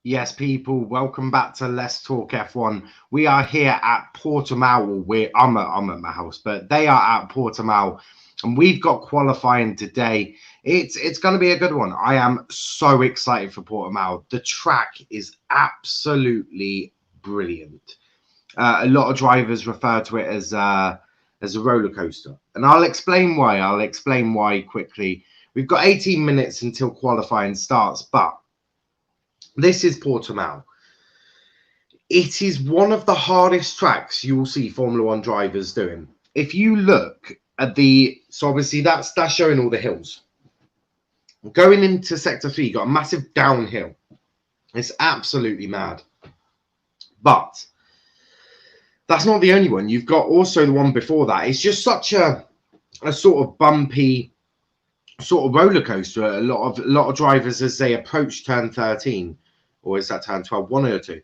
Yes, people, welcome back to Let's Talk F1. We are here at Portimao. I'm at my house, but they are at Portimao, and we've got qualifying today. It's going to be a good one. I am so excited for Portimao. The track is absolutely brilliant. A lot of drivers refer to it as a roller coaster, and I'll explain why. I'll explain why quickly. We've got 18 minutes until qualifying starts, but this is Portimao. It is one of the hardest tracks you will see Formula One drivers doing. If you look at so obviously that's showing all the hills. Going into Sector 3, you got a massive downhill. It's absolutely mad. But that's not the only one. You've got also the one before that. It's just such a sort of bumpy sort of roller coaster. A lot of drivers, as they approach turn 13, or is that turn 12, one or two,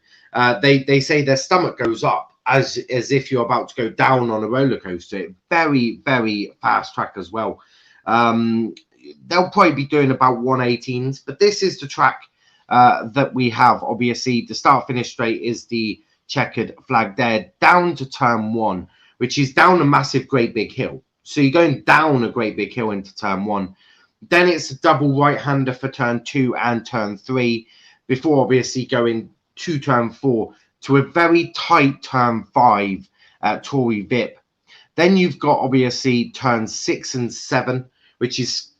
they say their stomach goes up as if you're about to go down on a roller coaster. Very, very fast track as well. They'll probably be doing about 118s, but this is the track that we have. Obviously, the start-finish straight is the checkered flag there, down to turn 1, which is down a massive, great big hill. So you're going down a great big hill into turn 1. Then it's a double right-hander for turn 2 and turn 3, before obviously going to turn 4 to a very tight turn 5 at Torrey Vip. Then you've got obviously turn 6 and 7,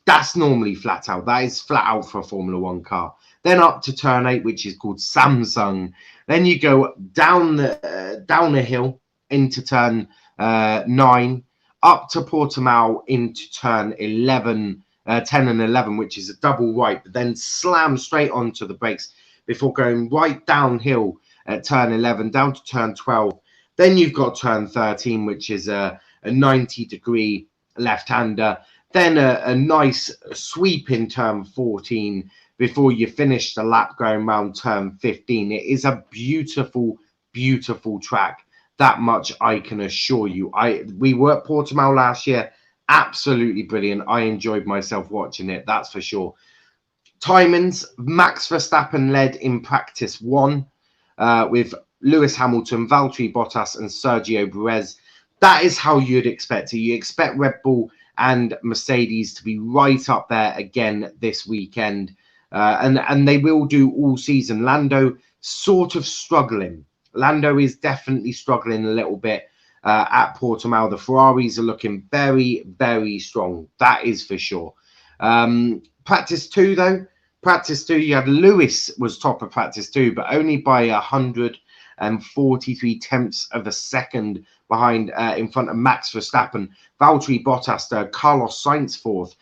that's normally flat out. That is flat out for a Formula One car. Then up to turn 8, which is called Samsung. Then you go down the hill into turn 9, up to Portimao into turn 11, 10 and 11, which is a double right, but then slam straight onto the brakes before going right downhill at turn 11, down to turn 12. Then you've got turn 13, which is a 90-degree left-hander. Then a nice sweep in turn 14 before you finish the lap going around turn 15. It is a beautiful, beautiful track. That much I can assure you. We were at Portimao last year. Absolutely brilliant. I enjoyed myself watching it, that's for sure. Timings, Max Verstappen led in practice 1 with Lewis Hamilton, Valtteri Bottas and Sergio Perez. That is how you'd expect it. You expect Red Bull and Mercedes to be right up there again this weekend. And they will do all season. Lando sort of struggling. Lando is definitely struggling a little bit at Portimao. The Ferraris are looking very, very strong. That is for sure. Practice 2, though. Practice 2, you had Lewis was top of practice 2, but only by 143 tenths of a second behind in front of Max Verstappen. Valtteri Bottas third, Carlos Sainz fourth.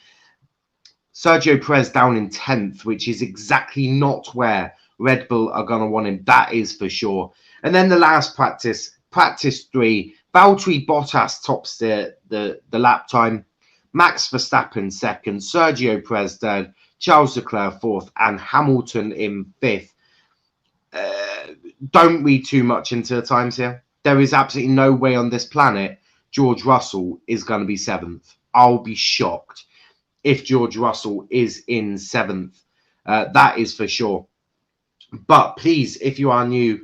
Sergio Perez down in 10th, which is exactly not where Red Bull are going to want him. That is for sure. And then the last practice, practice 3, Valtteri Bottas tops the lap time. Max Verstappen second, Sergio Perez third, Charles Leclerc fourth, and Hamilton in 5th. Don't read too much into the times here. There is absolutely no way on this planet George Russell is going to be 7th. I'll be shocked if George Russell is in 7th. That is for sure. But please, if you are new,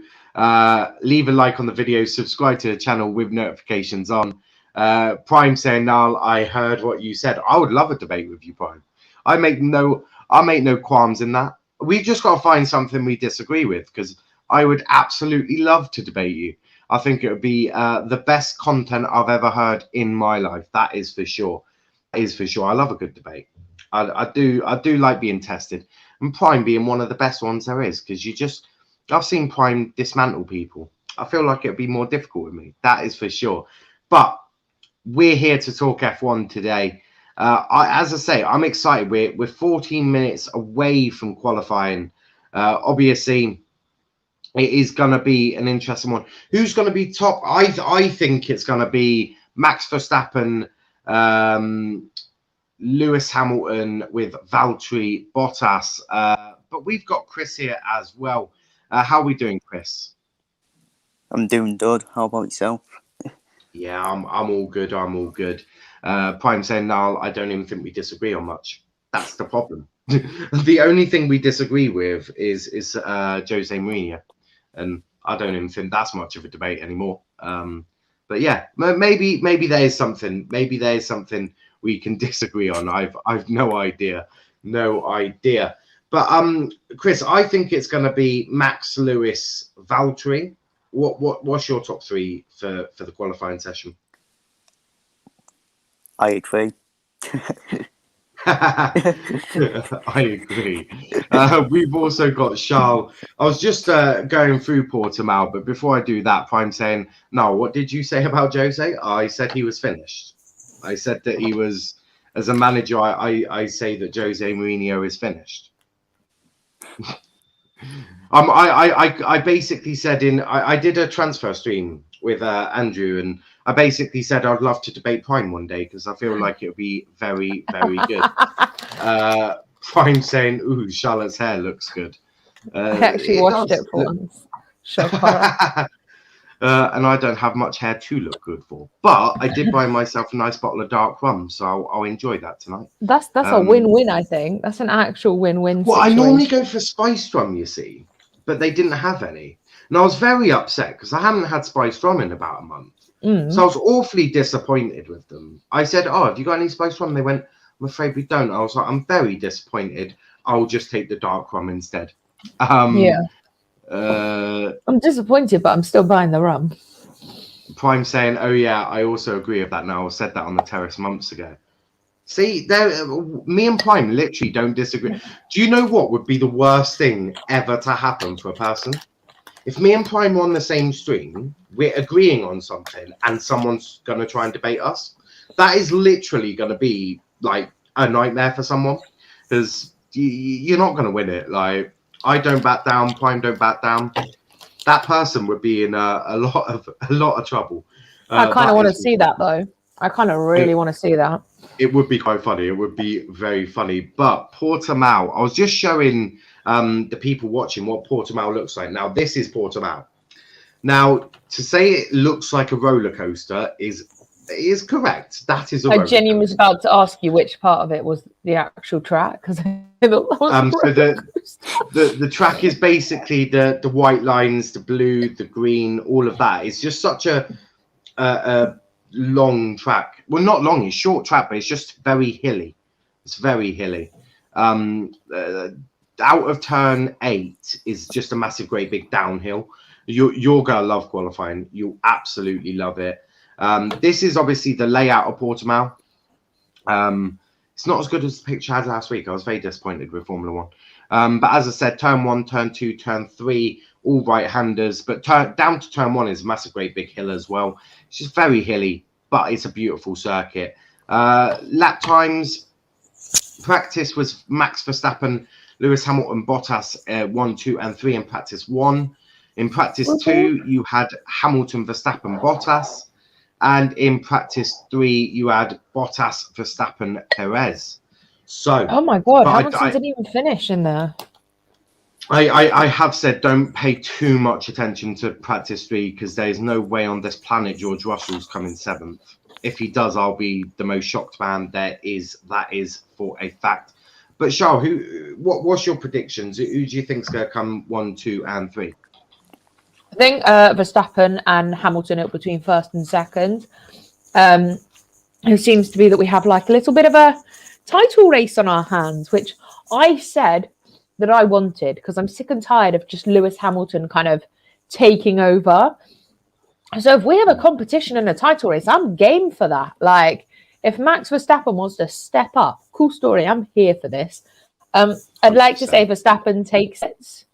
leave a like on the video, subscribe to the channel with notifications on. Prime saying, Niall, I heard what you said. I would love a debate with you, Prime. I make no qualms in that. We've just got to find something we disagree with, because I would absolutely love to debate you. I think it would be the best content I've ever heard in my life. That is for sure. That is for sure. I love a good debate. I do like being tested. And Prime being one of the best ones there is, because I've seen Prime dismantle people. I feel like it'd be more difficult with me. That is for sure. But we're here to talk F1 today. As I say, I'm excited. We're 14 minutes away from qualifying. Obviously, it is going to be an interesting one. Who's going to be top? I think it's going to be Max Verstappen, Lewis Hamilton with Valtteri Bottas. But we've got Chris here as well. How are we doing, Chris? I'm doing good. How about yourself? Yeah, I'm all good. I'm all good. Prime saying, Niall, I don't even think we disagree on much. That's the problem. The only thing we disagree with is Jose Mourinho, and I don't even think that's much of a debate anymore. But yeah, maybe there is something. Maybe there is something we can disagree on. I've no idea. But Chris, I think it's going to be Max, Lewis, Valtteri. What's your top 3 for the qualifying session? I agree. I agree. We've also got Charl. I was just going through Portimao, but before I do that, Prime saying, no, what did you say about Jose? I said he was finished. I said that he was, as a manager, I say that Jose Mourinho is finished. I basically said I did a transfer stream with Andrew, and I basically said I'd love to debate Prime one day, because I feel like it would be very, very good. Prime saying, ooh, Charlotte's hair looks good. I actually watched it for once. And I don't have much hair to look good for, but I did buy myself a nice bottle of dark rum, so I'll enjoy that tonight. That's a win-win, I think. That's an actual win-win. Well, situation. I normally go for spiced rum, you see, but they didn't have any, and I was very upset because I haven't had spiced rum in about a month. So I was awfully disappointed with them. I said, "Oh, have you got any spiced rum?" They went, "I'm afraid we don't." I was like, "I'm very disappointed. I'll just take the dark rum instead." Yeah. I'm disappointed, but I'm still buying the rum. Prime saying, "Oh yeah, I also agree with that." Now I said that on the terrace months ago. See, me and Prime literally don't disagree. Do you know what would be the worst thing ever to happen for a person? If me and Prime are on the same stream, we're agreeing on something, and someone's going to try and debate us. That is literally going to be like a nightmare for someone, because you're not going to win it. Like, I don't back down, Prime don't back down. That person would be in a lot of trouble. I kind of want to see that, though. I kind of really want to see that. It would be quite funny. It would be very funny. But Portimao, I was just showing the people watching what Portimao looks like. Now, this is Portimao. Now, to say it looks like a roller coaster is correct. That is a roller coaster. I genuinely was about to ask you which part of it was the actual track, because so the track is basically the white lines, the blue, the green, all of that. It's just such a long track. Well, not long, it's short track, but it's just very hilly. It's very hilly. Out of turn 8 is just a massive, great big downhill. You're gonna love qualifying. You'll absolutely love it. This is obviously the layout of Portimao. It's not as good as the picture I had last week. I was very disappointed with Formula 1. But as I said, turn 1, turn 2, turn 3, all right-handers. But down to turn 1 is a massive, great big hill as well. It's just very hilly, but it's a beautiful circuit. Lap times, practice was Max Verstappen, Lewis Hamilton, Bottas 1, 2, and 3 in practice 1. In practice 2, you had Hamilton, Verstappen, Bottas. And in practice 3, you had Bottas, Verstappen, Perez. So, oh my God, Hamilton didn't even finish in there. I have said don't pay too much attention to practice 3 because there's no way on this planet George Russell's coming 7th. If he does, I'll be the most shocked man there is. That is for a fact. But Charl, what's your predictions? Who do you think's going to come 1, 2, and 3? I think Verstappen and Hamilton are between first and second. It seems to be that we have like a little bit of a title race on our hands, which I said that I wanted because I'm sick and tired of just Lewis Hamilton kind of taking over. So if we have a competition and a title race, I'm game for that. Like if Max Verstappen wants to step up, cool story. I'm here for this. I'd like to say Verstappen takes it.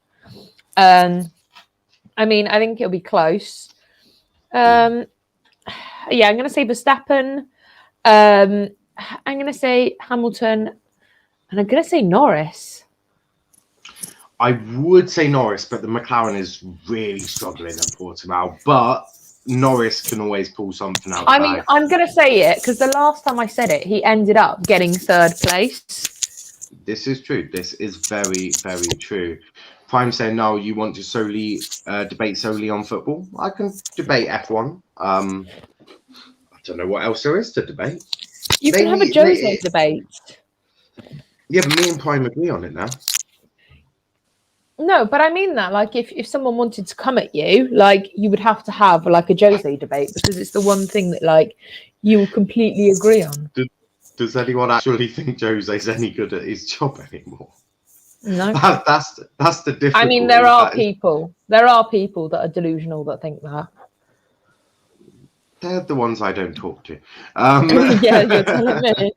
I mean, I think it'll be close. Yeah, I'm going to say Verstappen. I'm going to say Hamilton. And I'm going to say Norris. I would say Norris, but the McLaren is really struggling at Portimao. But Norris can always pull something out. I mean, I'm going to say it because the last time I said it, he ended up getting 3rd place. This is true. This is very, very true. Prime saying, no, you want to solely debate solely on football. I can debate F1. I don't know what else there is to debate. You can have a Jose debate. Yeah, but me and Prime agree on it now. No, but I mean that, like, if someone wanted to come at you, like, you would have to have, like, a Jose debate because it's the one thing that, like, you completely agree on. Does anyone actually think Jose's any good at his job anymore? No. That's the difference. I mean, there are people that are delusional that think that. They're the ones I don't talk to. Yeah, you're telling me.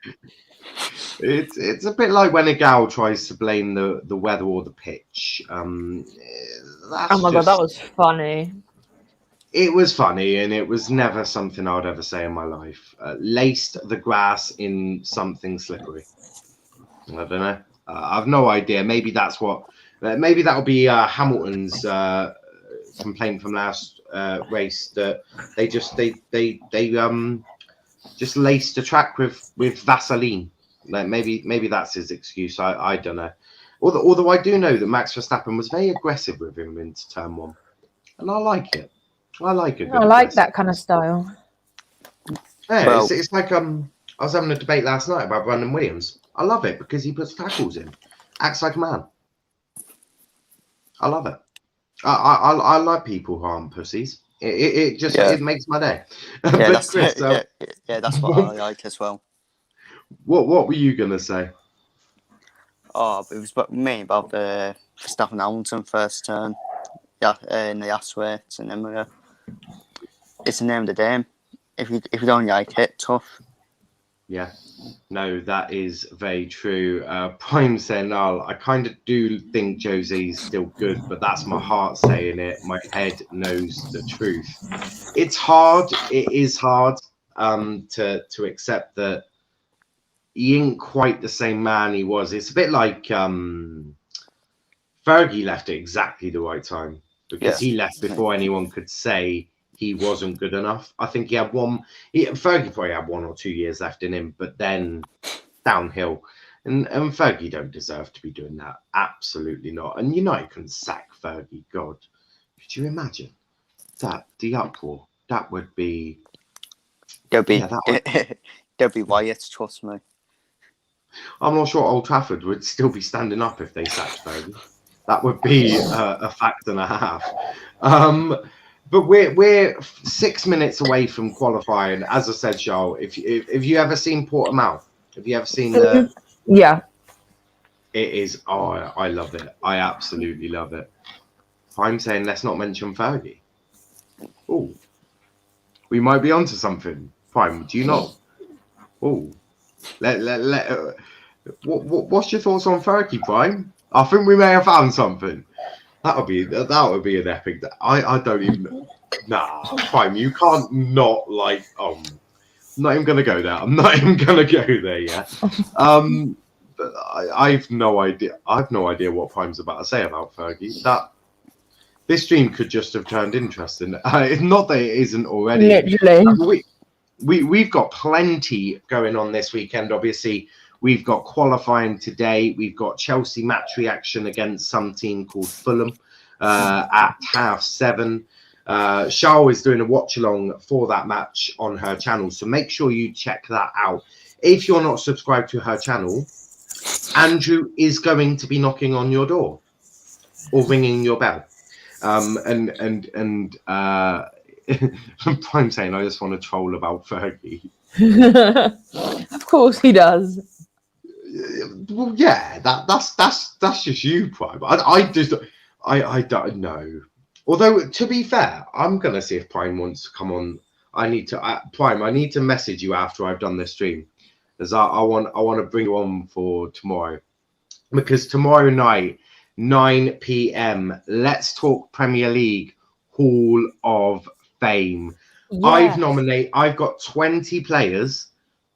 It's a bit like when a gal tries to blame the weather or the pitch. Oh my god, that was funny. It was funny, and it was never something I would ever say in my life. Laced the grass in something slippery. I don't know. I've no idea. Maybe that's what. Maybe that'll be Hamilton's complaint from last race that they just laced the track with Vaseline. Like maybe that's his excuse. I don't know. Although I do know that Max Verstappen was very aggressive with him into turn 1, and I like it. I like it. I like that kind of style. Yeah, well, it's like I was having a debate last night about Brandon Williams. I love it because he puts tackles in, acts like a man. I love it. I like people who aren't pussies. It just it makes my day. Yeah, that's Chris, that's what I like as well. What were you gonna say? Oh, it was me about the Verstappen Hamilton first turn. Yeah, in the last race, and then it's the name of the game. If you don't like it, tough. Yeah, no, that is very true. Prime saying, Niall, I kind of do think Jose's still good, but that's my heart saying it. My head knows the truth. It's hard. It is hard to accept that he ain't quite the same man he was. It's a bit like Fergie left at exactly the right time because he left before anyone could say he wasn't good enough. I think he had Fergie probably had 1 or 2 years left in him, but then downhill. And Fergie don't deserve to be doing that. Absolutely not. And United couldn't sack Fergie. God, could you imagine that? The uproar. That would be. There'll be riots, trust me. I'm not sure Old Trafford would still be standing up if they sacked Fergie. That would be a fact and a half. But we're 6 minutes away from qualifying. As I said, Charl, if you ever seen Portimao, have you ever seen the? Yeah. It is. Oh, I love it. I absolutely love it. I'm saying let's not mention Fergie. Oh, we might be onto something. Prime, do you not? Oh, what's your thoughts on Fergie, Prime? I think we may have found something. That would be an epic. I don't even. Nah, Prime, you can't not like. Not even gonna go there. I'm not even gonna go there yet. But I've no idea. I've no idea what Prime's about to say about Fergie. This stream could just have turned interesting. Not that it isn't already. Literally. We've got plenty going on this weekend. Obviously, We've got qualifying today. We've got Chelsea match reaction against some team called Fulham at 7:30. Charl is doing a watch along for that match on her channel, so make sure you check that out. If you're not subscribed to her channel, Andrew is going to be knocking on your door or ringing your bell. I'm saying I just want to troll about Fergie. Of course he does. Well, yeah, that's just you, Prime. I don't know. Although, to be fair, I'm gonna see if Prime wants to come on. I need to message you after I've done this stream, as I want to bring you on for tomorrow, because tomorrow night, 9 p.m. Let's Talk Premier League Hall of Fame. Yes. I've got 20 players,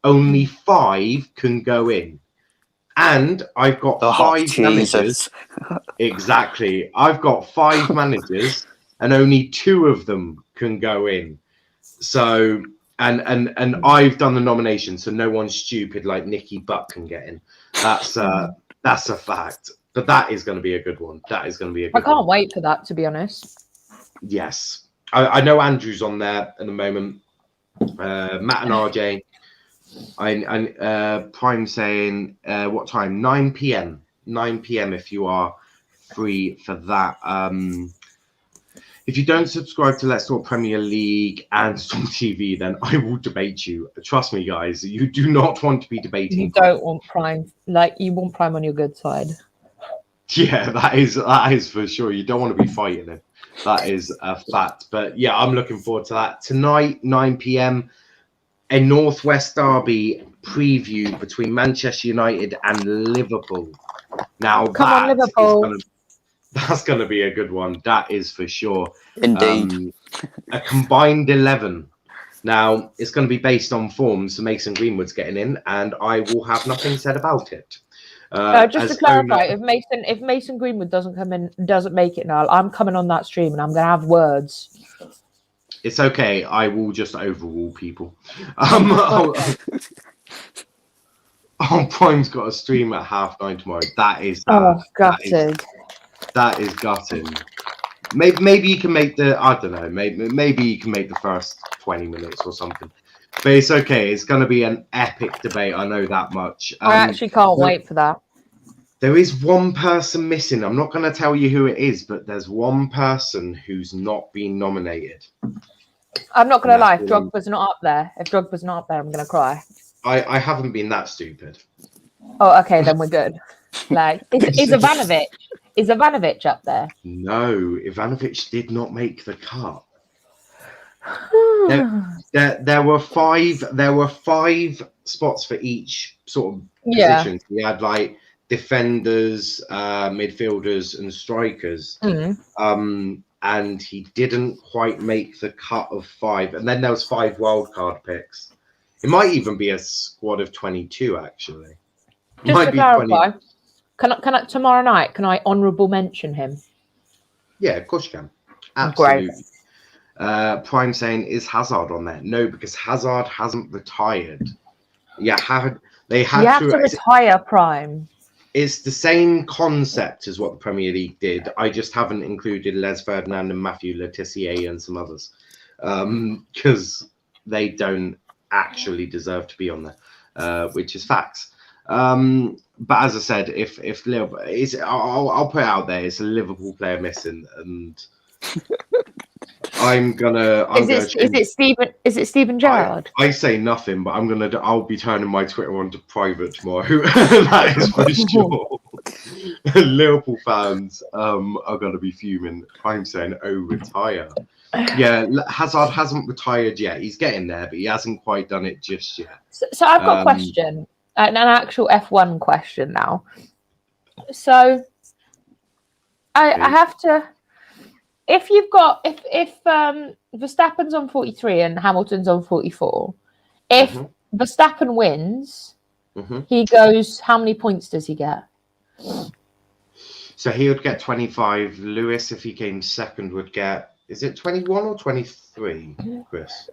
only 5 can go in. And I've got 5 managers. Exactly. I've got 5 managers and only 2 of them can go in. So and I've done the nomination, so no one stupid like Nicky Butt can get in. That's a fact. But that is going to be a good one. That is going to be a good one. I can't wait for that, to be honest. Yes. I know Andrew's on there at the moment. Matt and RJ. Prime saying what time? 9 p.m. 9 p.m. if you are free for that. If you don't subscribe to Let's Talk Premier League and Storm TV, then I will debate you. Trust me, guys. You do not want to be debating. You don't want Prime. Like, you want Prime on your good side. Yeah, that is for sure. You don't want to be fighting him. That is a fact. But yeah, I'm looking forward to that. Tonight, 9 p.m. a Northwest Derby preview between Manchester United and Liverpool. Now, Come on, Liverpool. That's going to be a good one. That is for sure. Indeed. A combined 11. Now, it's going to be based on form, so Mason Greenwood's getting in, and I will have nothing said about it. Just to clarify, if Mason Greenwood doesn't make it now, I'm coming on that stream and I'm going to have words. It's okay. I will just overrule people. Prime's got a stream at 9:30 tomorrow. That is gutted. That is gutting. Maybe you can make the, I don't know, maybe you can make the first 20 minutes or something. But it's okay. It's going to be an epic debate. I know that much. I actually can't wait for that. There is one person missing. I'm not going to tell you who it is, but there's one person who's not been nominated. I'm not going to lie. If Drogba's not up there, I'm going to cry. I haven't been that stupid. Oh, okay, then we're good. Like, is Ivanovic up there? No, Ivanovic did not make the cut. There were 5. There were 5 spots for each sort of position. We had like defenders, midfielders, and strikers. And he didn't quite make the cut of 5. And then there was 5 wildcard picks. It might even be a squad of 22, actually. Just to clarify, can I tomorrow night? Can I honourable mention him? Yeah, of course you can. Absolutely. Great. Prime saying, is Hazard on there? No, because Hazard hasn't retired. Yeah, they have to retire Prime. It's the same concept as what the Premier League did. I just haven't included Les Ferdinand and Matthew Le Tissier and some others because they don't actually deserve to be on there, which is facts. But as I said, if Liverpool, I'll put it out there, it's a Liverpool player missing, and Is it Steven Gerrard? I say nothing, but I'll be turning my Twitter on to private tomorrow. That is for sure. Liverpool fans are gonna be fuming. I'm saying, retire. Yeah, Hazard hasn't retired yet. He's getting there, but he hasn't quite done it just yet. So I've got a question, an actual F1 question now. So I have to. If Verstappen's on 43 and Hamilton's on 44, if Verstappen wins, he goes. How many points does he get? So he would get 25. Lewis, if he came second, would get. Is it 21 or 23, Chris?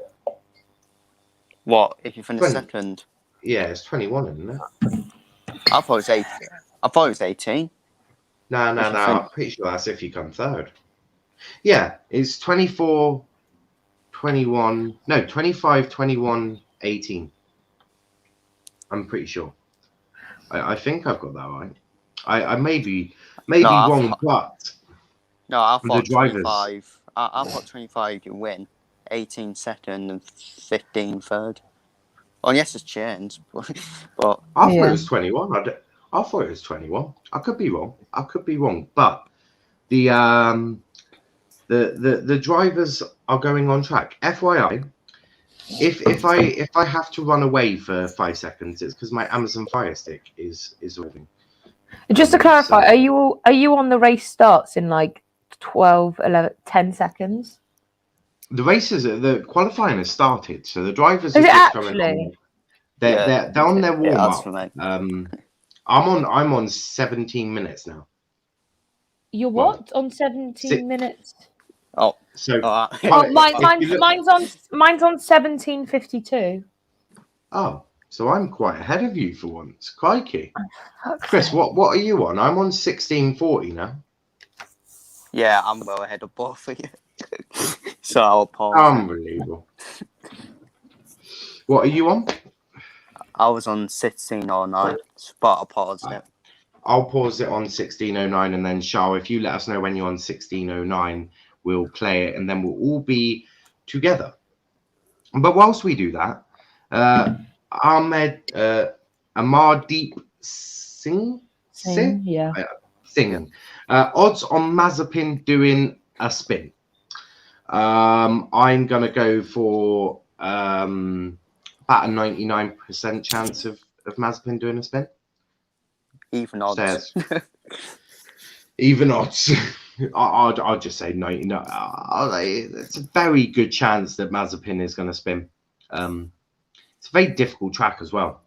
What if you finish second? Yeah, it's 21, isn't it? I thought it was 8. I thought it was 18. No. I'm pretty sure that's if you come third. Yeah, it's 24, 21. No, 25, 21, 18. I'm pretty sure. I think I've got that right. I may be wrong, but no, I thought the drivers. 25. I thought 25 you win, 18 second, and 15 third. Oh, yes, it's changed, but I thought it was 21. I thought it was 21. I could be wrong. But the drivers are going on track. FYI, if I have to run away for 5 seconds, it's because my Amazon Fire Stick is moving. Just to clarify, are you on the race starts in like 12, 11, 10 seconds? The qualifying has started, so the drivers Is are it just actually? coming on. They're on their warm up. I'm on 17 minutes now. You're what? On 17 minutes? Oh, so mine's on 17:52. Oh, so I'm quite ahead of you for once. Crikey. Chris, what are you on? I'm on 16:40 now. Yeah, I'm well ahead of both of you. So I'll pause. Unbelievable. What are you on? I was on 16:09, but I'll pause it. I'll pause it on 16:09, and then Charl, if you let us know when you're on 16:09, we'll play it, and then we'll all be together. But whilst we do that, Amardeep Singh, singing. Odds on Mazepin doing a spin. I'm gonna go for about a 99% chance of Mazepin doing a spin. Even odds. Even odds. I'll just say 99. It's a very good chance that Mazepin is going to spin. It's a very difficult track as well,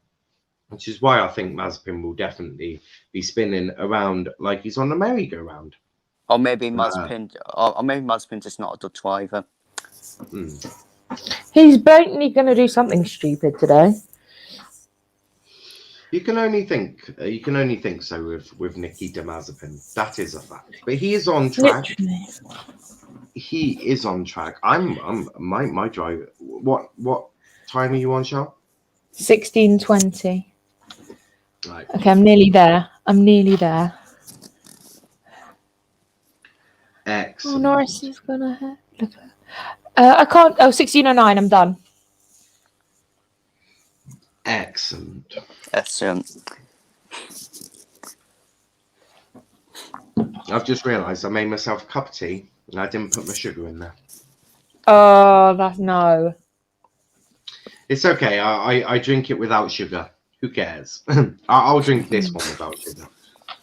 which is why I think Mazepin will definitely be spinning around like he's on a merry-go-round. Or maybe Mazepin's just not a good driver. He's blatantly going to do something stupid today. You can only think so with Nikita Mazepin. That is a fact. But he is on track. Literally. He is on track. My driver. What time are you on, Charl? 16:20. Right. Okay, I'm nearly there. Excellent. Oh, Norris is gonna look. I can't. Oh, 16:09. I'm done. Excellent. I've just realised I made myself a cup of tea and I didn't put my sugar in there. Oh, that's no. It's okay. I drink it without sugar. Who cares? I'll drink this one without sugar.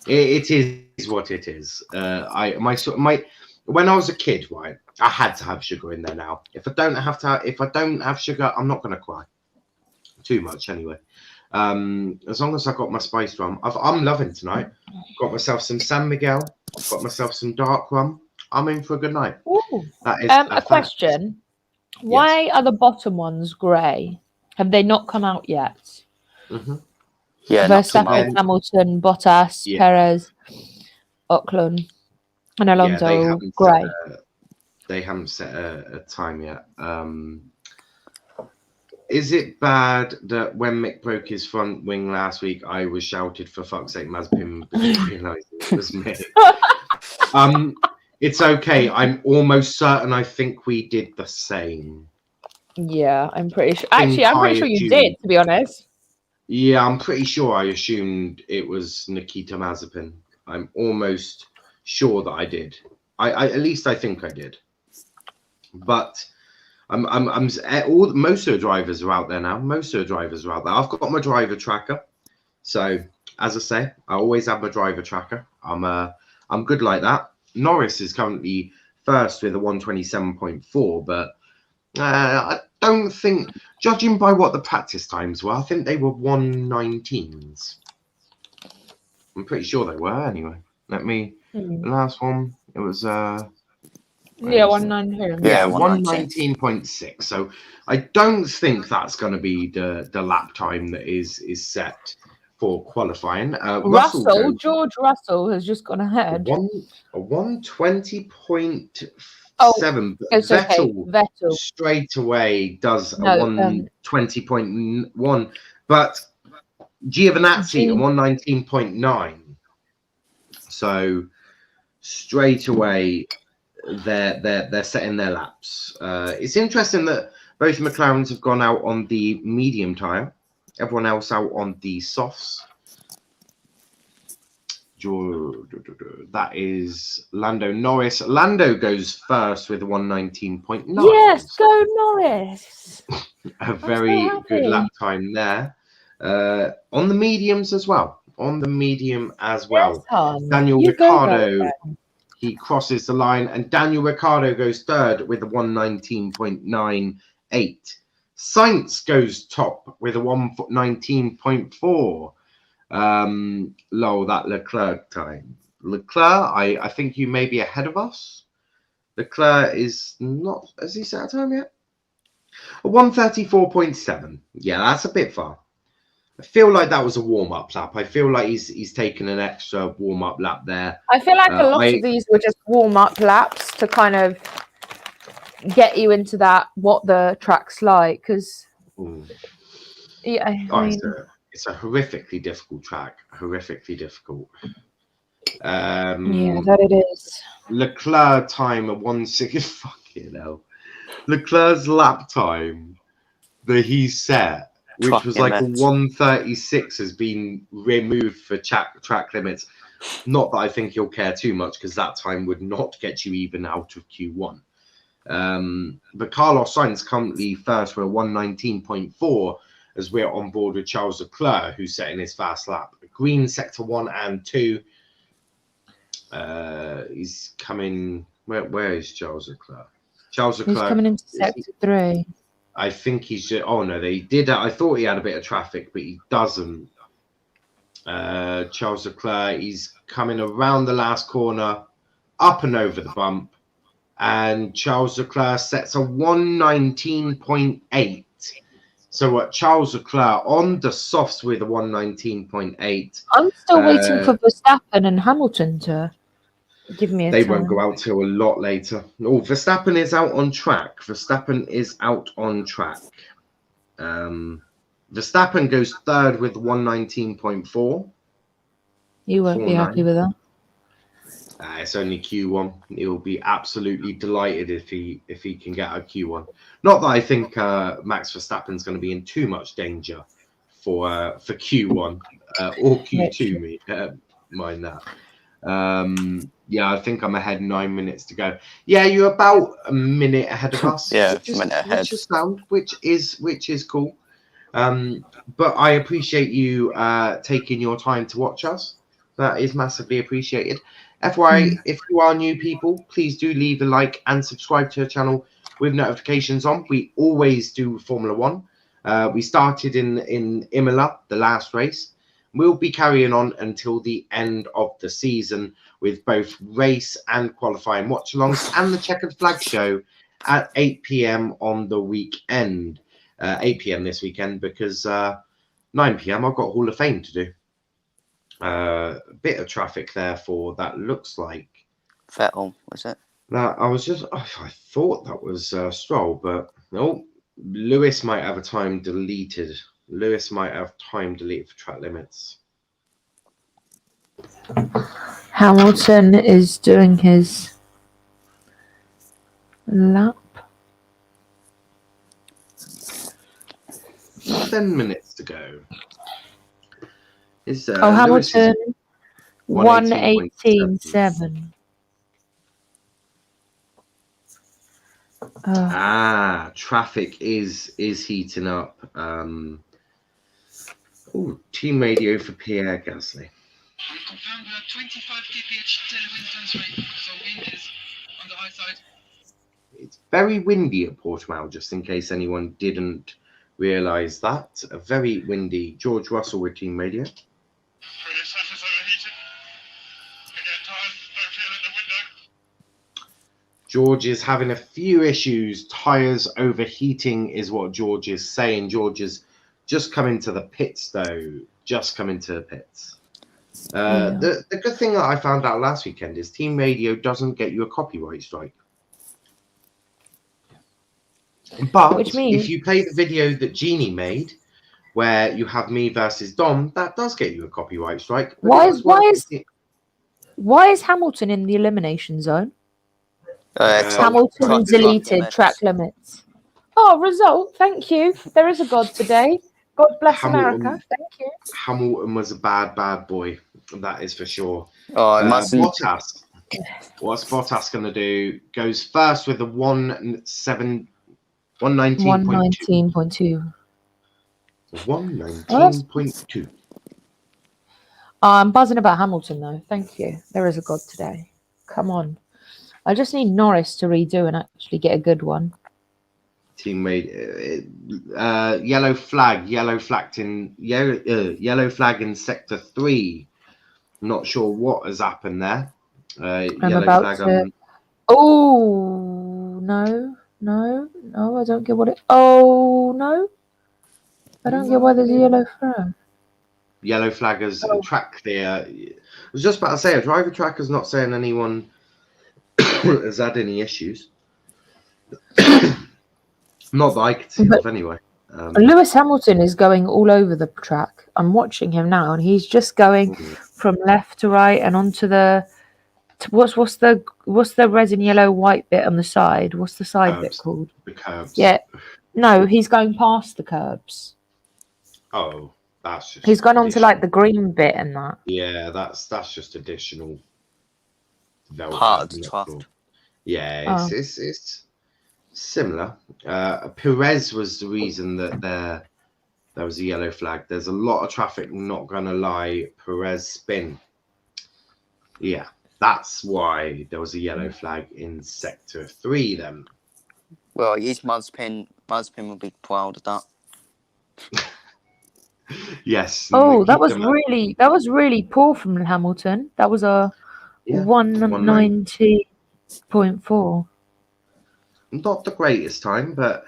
It is what it is. When I was a kid, right, I had to have sugar in there. Now, if I don't have sugar, I'm not gonna cry too much anyway. As long as I got my spiced rum, I'm loving tonight. Got myself some San Miguel. Got myself some dark rum. I'm in for a good night. Ooh. That is a question. Why are the bottom ones grey? Have they not come out yet? Mm-hmm. Yeah, Verstappen, Hamilton, Bottas, Perez, Ocon, and Alonso grey. They haven't set a time yet. Is it bad that when Mick broke his front wing last week, I was shouted for fuck's sake, Mazepin, before realising it was me? It's okay. I'm almost certain I think we did the same. Yeah, I'm pretty sure. Actually, I'm pretty sure you did, to be honest. Yeah, I'm pretty sure I assumed it was Nikita Mazepin. I'm almost sure that I did. I at least I think I did. But most of the drivers are out there now. I've got my driver tracker. So as I say, I always have my driver tracker. I'm good like that. Norris is currently first with a 127.4, but I don't think, judging by what the practice times were, I think they were 119s. I'm pretty sure they were anyway. The last one, it was 119. Yeah, 119.6. So I don't think that's going to be the lap time that is set for qualifying. George Russell has just gone ahead. A 120.7. It's okay. Vettel straight away does a 120.1, but Giovinazzi a 119.9. So straight away they're setting their laps. It's interesting that both McLarens have gone out on the medium tyre, everyone else out on the softs. That is Lando Norris. Lando goes first with a 119.9. Yes, go Norris. A very good lap time there. On the mediums as well. Yes, Daniel Ricciardo, he crosses the line, and Daniel Ricciardo goes third with a 119.98. Sainz goes top with a 119.4. That Leclerc time. Leclerc, I think you may be ahead of us. Leclerc is not, has he set a time yet? A 134.7. Yeah, that's a bit far. I feel like that was a warm-up lap. I feel like he's taken an extra warm-up lap there. I feel like a lot of these were just warm-up laps to kind of get you into that, what the track's like, because yeah, it's a horrifically difficult track. Horrifically difficult. Yeah, that it is. Leclerc time at 1:6. Fucking hell. Leclerc's lap time that he set, which was like a 1:36, has been removed for track limits. Not that I think he'll care too much, because that time would not get you even out of Q1. But Carlos Sainz currently first for a 119.4, as we're on board with Charles Leclerc, who's setting his fast lap. Green sector 1 and 2. He's coming. Where is Charles Leclerc? Charles Leclerc. He's coming into sector 3. I think he's just. Oh no, they did. I thought he had a bit of traffic, but he doesn't. Charles Leclerc. He's coming around the last corner, up and over the bump, and Charles Leclerc sets a 119.8. So what? Charles Leclerc on the softs with a 119.8. I'm still waiting for Verstappen and Hamilton to give me a time. They won't go out till a lot later. Oh, Verstappen is out on track. Verstappen goes third with 119.4. You won't be happy with that. It's only Q1. He'll be absolutely delighted if he can get a Q1. Not that I think Max Verstappen's going to be in too much danger for Q1 or Q2. Mind that. Yeah, I think I'm ahead 9 minutes to go. Yeah, you're about a minute ahead of us. Yeah, a minute ahead. Which is cool. But I appreciate you taking your time to watch us. That is massively appreciated. FYI, if you are new people, please do leave a like and subscribe to our channel with notifications on. We always do Formula One. We started in Imola, the last race. We'll be carrying on until the end of the season with both race and qualifying watch-alongs and the checkered flag show at 8 p.m. on the weekend. 8 p.m. this weekend because 9 p.m. I've got Hall of Fame to do. A bit of traffic there for that. Looks like Vettel, was it? That I thought that was Stroll, but no. Lewis might have a time deleted. For track limits. Hamilton is doing his lap. 10 minutes to go. Hamilton 118.7. Traffic is heating up. Team radio for Pierre Gasly. We confirmed 25 kph tailwind transfer, so wind is on the high side. It's very windy at Portugal, just in case anyone didn't realise that. A very windy. George Russell with team radio. Surface overheated. Again, time, don't feel in the window. George is having a few issues. Tyres overheating is what George is saying. George has just come into the pits though. just come into the pits. The good thing that I found out last weekend is Team Radio doesn't get you a copyright strike. But Which means, if you play the video that Jeannie made, where you have me versus Dom, that does get you a copyright strike. why is Hamilton in the elimination zone? Hamilton track deleted limits. track limits. Oh, result. Thank you. There is a God today. God bless America. Thank you. Hamilton was a bad boy. That is for sure. Oh, imagine. Bottas. What's Bottas going to do? Goes first with a 119.2. 119.2. 119.2. I'm buzzing about Hamilton, though. Thank you. There is a God today. Come on. I just need Norris to redo and actually get a good one. Teammate, yellow flag in sector 3. Not sure what has happened there. Yellow flag. Oh no, I don't get what it. Oh no, I don't get why there's a yellow flag. Yellow flag as track clear. I was just about to say, a driver tracker's not saying anyone has had any issues. Not that I could see of anyway. Lewis Hamilton is going all over the track. I'm watching him now, and he's just going from left to right and onto the. What's the red and yellow white bit on the side? What's the side bit called? The curbs. Yeah, no, he's going past the curbs. Oh, that's just. He's gone onto like the green bit and that. Yeah, that's just additional. Part of the track. Yeah, it's similar. Perez was the reason that there was a yellow flag. There's a lot of traffic, not gonna lie. Perez spin. Yeah, that's why there was a yellow flag in sector 3 then. Well, his Mazepin will be proud of that. Yes. Oh, that was really poor from Hamilton. That was a 190.4. Not the greatest time, but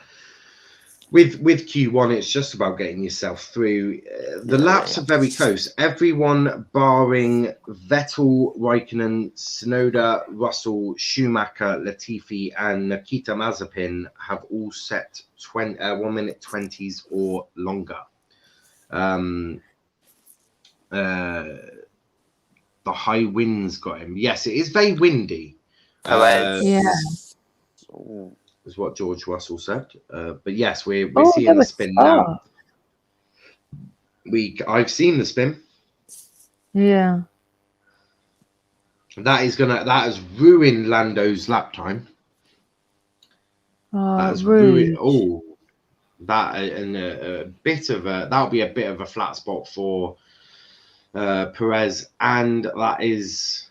with Q1, it's just about getting yourself through. The laps are very close. Everyone barring Vettel, Raikkonen, Tsunoda, Russell, Schumacher, Latifi, and Nikita Mazepin have all set 1 minute 20s or longer. The high winds got him. Yes, it is very windy. Is what George Russell said. But yes, we're seeing the spin now. I've seen the spin. Yeah. That has ruined Lando's lap time. That'll be a bit of a flat spot for Perez, and that is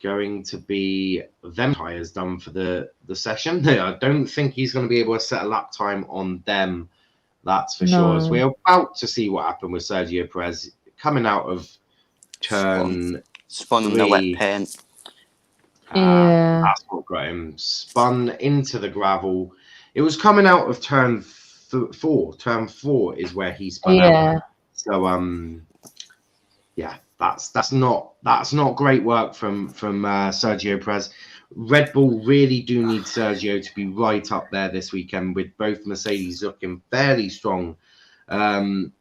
going to be them tyres done for the session. I don't think he's going to be able to set a lap time on them. That's for sure. As we're about to see what happened with Sergio Perez coming out of turn spun the wet paint. That's what got him spun into the gravel. It was coming out of turn 4. Turn 4 is where he spun out. So that's not great work from Sergio Perez. Red Bull really do need Sergio to be right up there this weekend, with both Mercedes looking fairly strong. Amar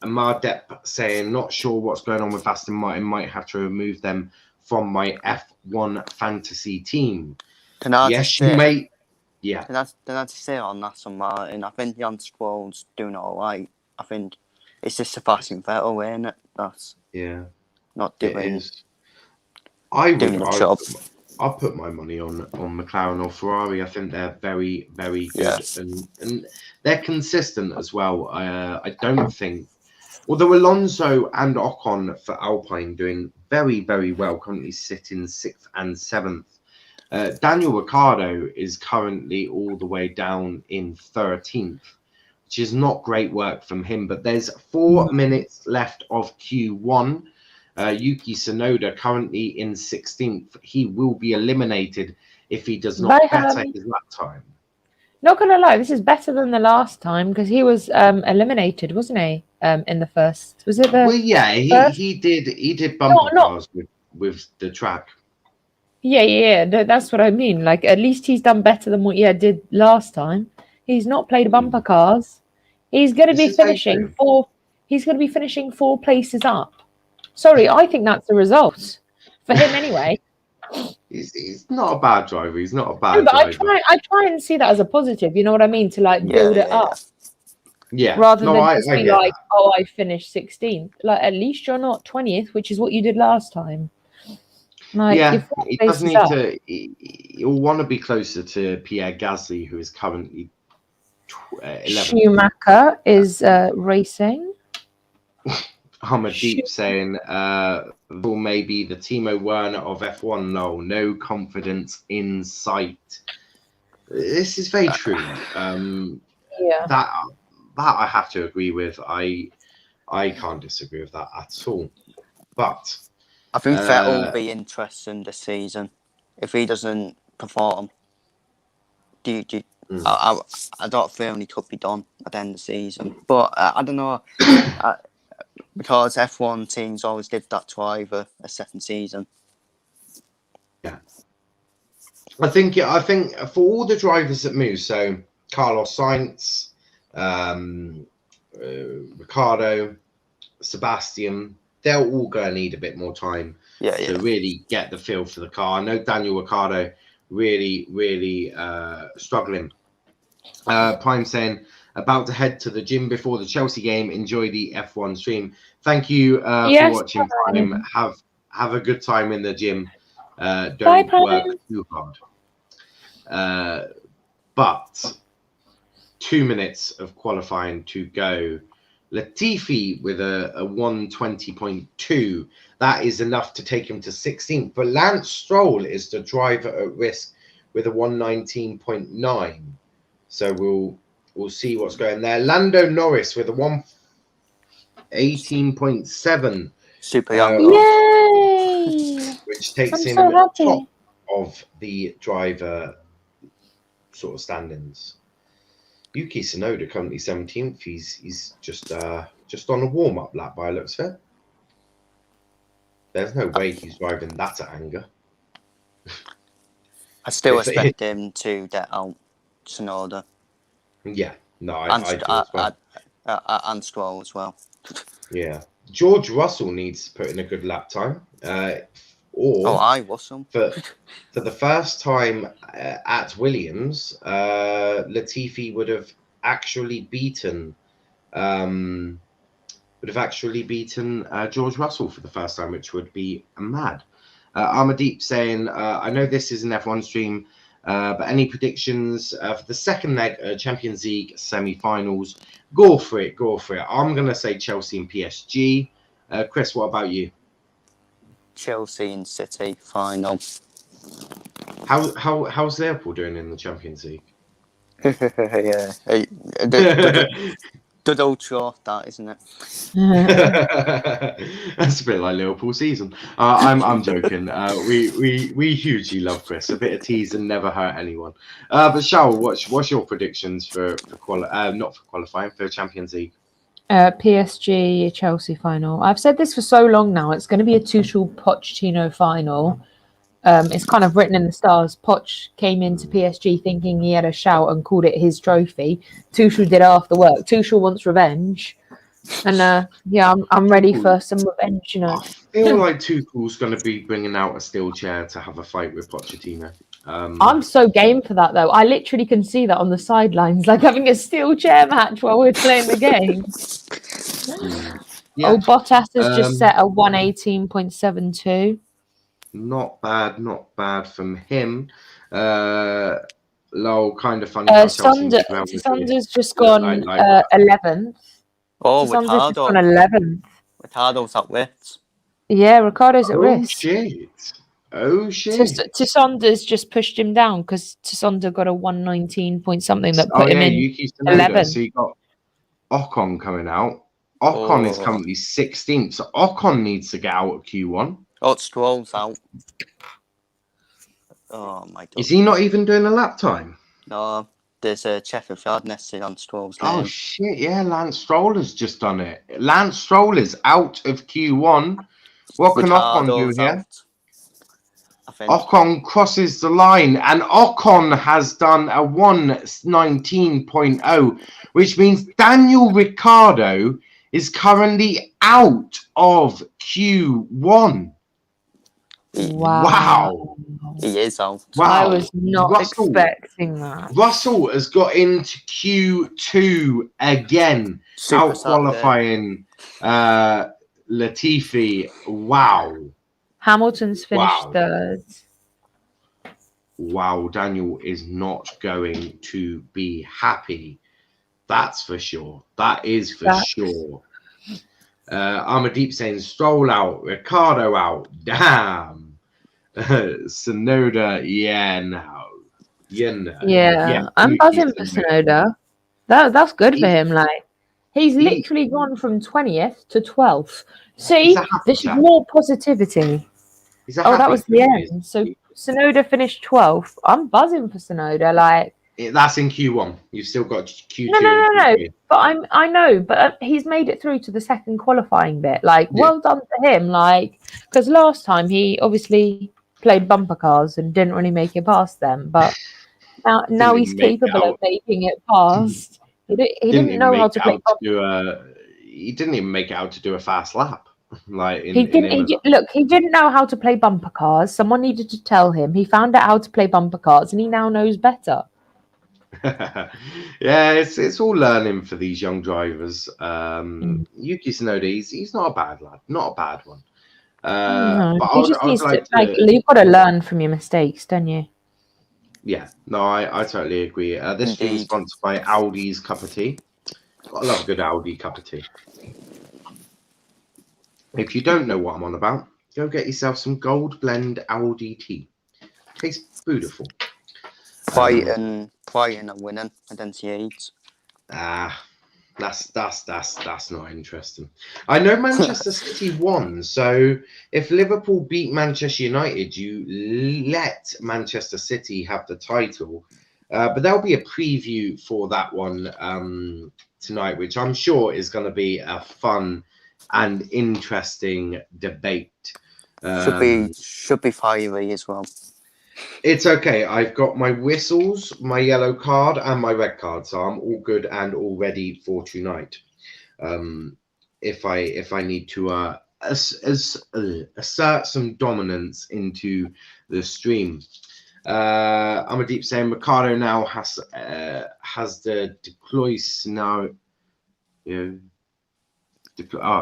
Depp saying, not sure what's going on with Aston Martin, might have to remove them from my F1 fantasy team. Yes, you may. Yeah. Can I just say on Aston Martin, I think Jan Stroll's doing all right. I think it's just surpassing Vettel, isn't it? That's not doing the job. I'll put my money on McLaren or Ferrari. I think they're very, very good, and they're consistent as well. I don't think, although Alonso and Ocon for Alpine doing very, very well, currently sitting 6th and 7th. Daniel Ricciardo is currently all the way down in 13th, which is not great work from him. But there's 4 minutes left of Q1. Yuki Tsunoda currently in 16th. He will be eliminated if he does not better his lap time. Not gonna lie, this is better than the last time because he was eliminated, wasn't he? In the first, was it the? Well, yeah, first? he did bumper cars with the track. Yeah. That's what I mean. Like, at least he's done better than what he did last time. He's not played bumper cars. He's going to be finishing four. He's going to be finishing 4 places up. Sorry, I think that's the result for him anyway. He's not a bad driver. He's not a bad driver. I try and see that as a positive. You know what I mean? To like build it up. Yeah. Rather than just be like, oh, I finished 16th. Like, at least you're not 20th, which is what you did last time. Like, yeah, he does need to. He'll want to be closer to Pierre Gasly, who is currently 11th. Schumacher is racing. Deep saying, "Will maybe the Timo Werner of F1? No confidence in sight." This is very true. Yeah. That I have to agree with. I can't disagree with that at all. But I think Vettel will be interesting this season if he doesn't perform. I don't feel he could be done at the end of the season, but I don't know because F1 teams always give that to either a second season. Yeah, I think for all the drivers that move, so Carlos Sainz, Ricardo, Sebastian, they're all going to need a bit more time to really get the feel for the car. I know Daniel Ricciardo really struggling. Prime saying, about to head to the gym before the Chelsea game. Enjoy the F1 stream. Thank you for watching, Prime. Have a good time in the gym. Don't work too hard. But 2 minutes of qualifying to go. Latifi with a 120.2. That is enough to take him to 16th. But Lance Stroll is the driver at risk with a 119.9. So we'll see what's going there. Lando Norris with a 118.7. Super young. Yay! Which takes him top of the driver sort of standings. Yuki Tsunoda currently 17th. He's just on a warm-up lap by the looks of it. There's no way he's driving that at anger. I still expect him to get out Tsunoda. Yeah, no, I do as well. And Stroll as well. Yeah, George Russell needs to put in a good lap time. Russell. For the first time at Williams, Latifi would have actually beaten George Russell for the first time, which would be mad. Armadeep saying, I know this is an F1 stream, but any predictions for the second leg Champions League semi-finals? Go for it. I'm going to say Chelsea and PSG. Chris, what about you? Chelsea and City final. How's Liverpool doing in the Champions League? Yeah. Good old short, that, isn't it? That's a bit like Liverpool season. I'm joking. We hugely love Chris. A bit of teasing never hurt anyone. But Charl, what's your predictions for qualifying for Champions League? PSG Chelsea final. I've said this for so long now. It's going to be a Tuchel Pochettino final. It's kind of written in the stars. Poch came into PSG thinking he had a shout and called it his trophy. Tuchel did half the work. Tuchel wants revenge, and I'm ready for some revenge. You know, I feel like Tuchel's going to be bringing out a steel chair to have a fight with Pochettino. I'm so game for that though. I literally can see that on the sidelines, like having a steel chair match while we're playing the game. Yeah. Bottas has just set a 118.72. Not bad from him. Lol, kind of funny. Sunder's just gone 11th. Oh, Sunder's just gone 11th. Ricardo's at risk. Yeah, Ricardo's at risk. Oh shit! Tisonda's just pushed him down because Tisonda got a 119 point something that put him in Yuki 11. So you got Ocon coming out. Ocon is currently 16th, so Ocon needs to get out of Q1. Stroll's out. Oh my god! Is he not even doing a lap time? No, There's a Sheffield Yard nested on Stroll's Oh name. shit! Yeah, Lance Stroll has just done it. Lance Stroll is out of Q1. What can Ocon do Ricciardo's here? out, I think. Ocon crosses the line, and Ocon has done a 1:19.0, which means Daniel Ricciardo is currently out of Q1. Wow. He is out. Wow. I was not expecting that. Russell has got into Q2 again, Super out qualifying Latifi. Wow. Hamilton's finished third. Wow, Daniel is not going to be happy. That's for sure. That is for sure. Amadeep saying Stroll out, Ricciardo out. Damn. Sonoda, yeah, I'm buzzing for Sonoda. That's good for him. Like, he's literally gone from 20th to 12th. See, this is more positivity. Oh, that was the end. So Sonoda finished 12th. I'm buzzing for Sonoda. Like, that's in Q1. You've still got Q2. No. But I know. But he's made it through to the second qualifying bit. Like, well done to him. Like, because last time he obviously played bumper cars and didn't really make it past them. But now he's capable of making it past. He didn't know how to play bumper. He didn't even make it out to do a fast lap. Like he didn't know how to play bumper cars. Someone needed to tell him. He found out how to play bumper cars, and he now knows better. Yeah, it's all learning for these young drivers. Yuki Tsunoda, he's not a bad lad, not a bad one. No, but he just needs you've got to learn from your mistakes, don't you? Yeah, no, I totally agree. This stream is sponsored by Audi's Cup of Tea. I love a good Audi cup of tea. If you don't know what I'm on about, go get yourself some Gold Blend Audi tea. Tastes beautiful. Fighting and winning. I don't see AIDS. That's not interesting. I know Manchester City won, so if Liverpool beat Manchester United, you let Manchester City have the title. But there'll be a preview for that one tonight, which I'm sure is going to be a fun and interesting debate. Should be fiery as well. It's okay. I've got my whistles, my yellow card, and my red card, so I'm all good and all ready for tonight. If I need to assert some dominance into the stream. I'm a deep saying Ricardo now has the deploy scenario.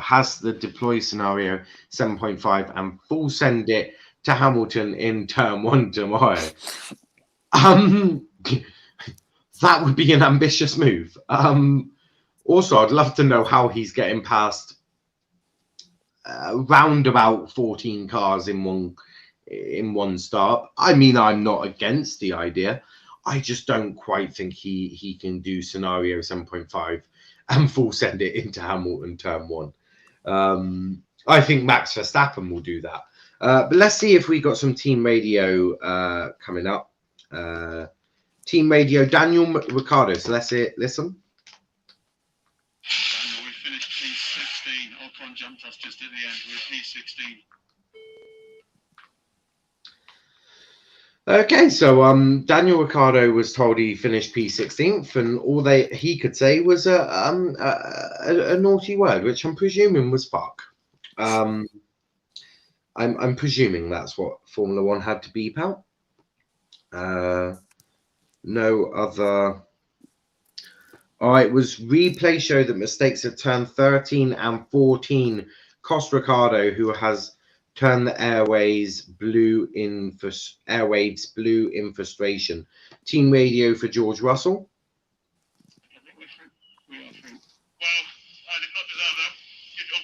Has the deploy scenario 7.5 and full send it to Hamilton in turn 1 tomorrow. That would be an ambitious move. Also, I'd love to know how he's getting past round about 14 cars in one start. I mean, I'm not against the idea. I just don't quite think he can do scenario 7.5 and full send it into Hamilton turn 1. I think Max Verstappen will do that. But let's see if we got some team radio coming up. Team radio, Daniel Ricciardo. So let's listen. Daniel, we finished P16. Ocon jumped us just at the end. We're P16. Okay, so Daniel Ricciardo was told he finished P16th, and all he could say was a naughty word, which I'm presuming was fuck. I'm presuming that's what Formula One had to beep out. No other. All right, was replay show that mistakes at turn 13 and 14 cost Ricciardo, who has turned the airwaves blue in frustration. Team radio for George Russell. I think we are through. Well, I did not deserve that. Good job.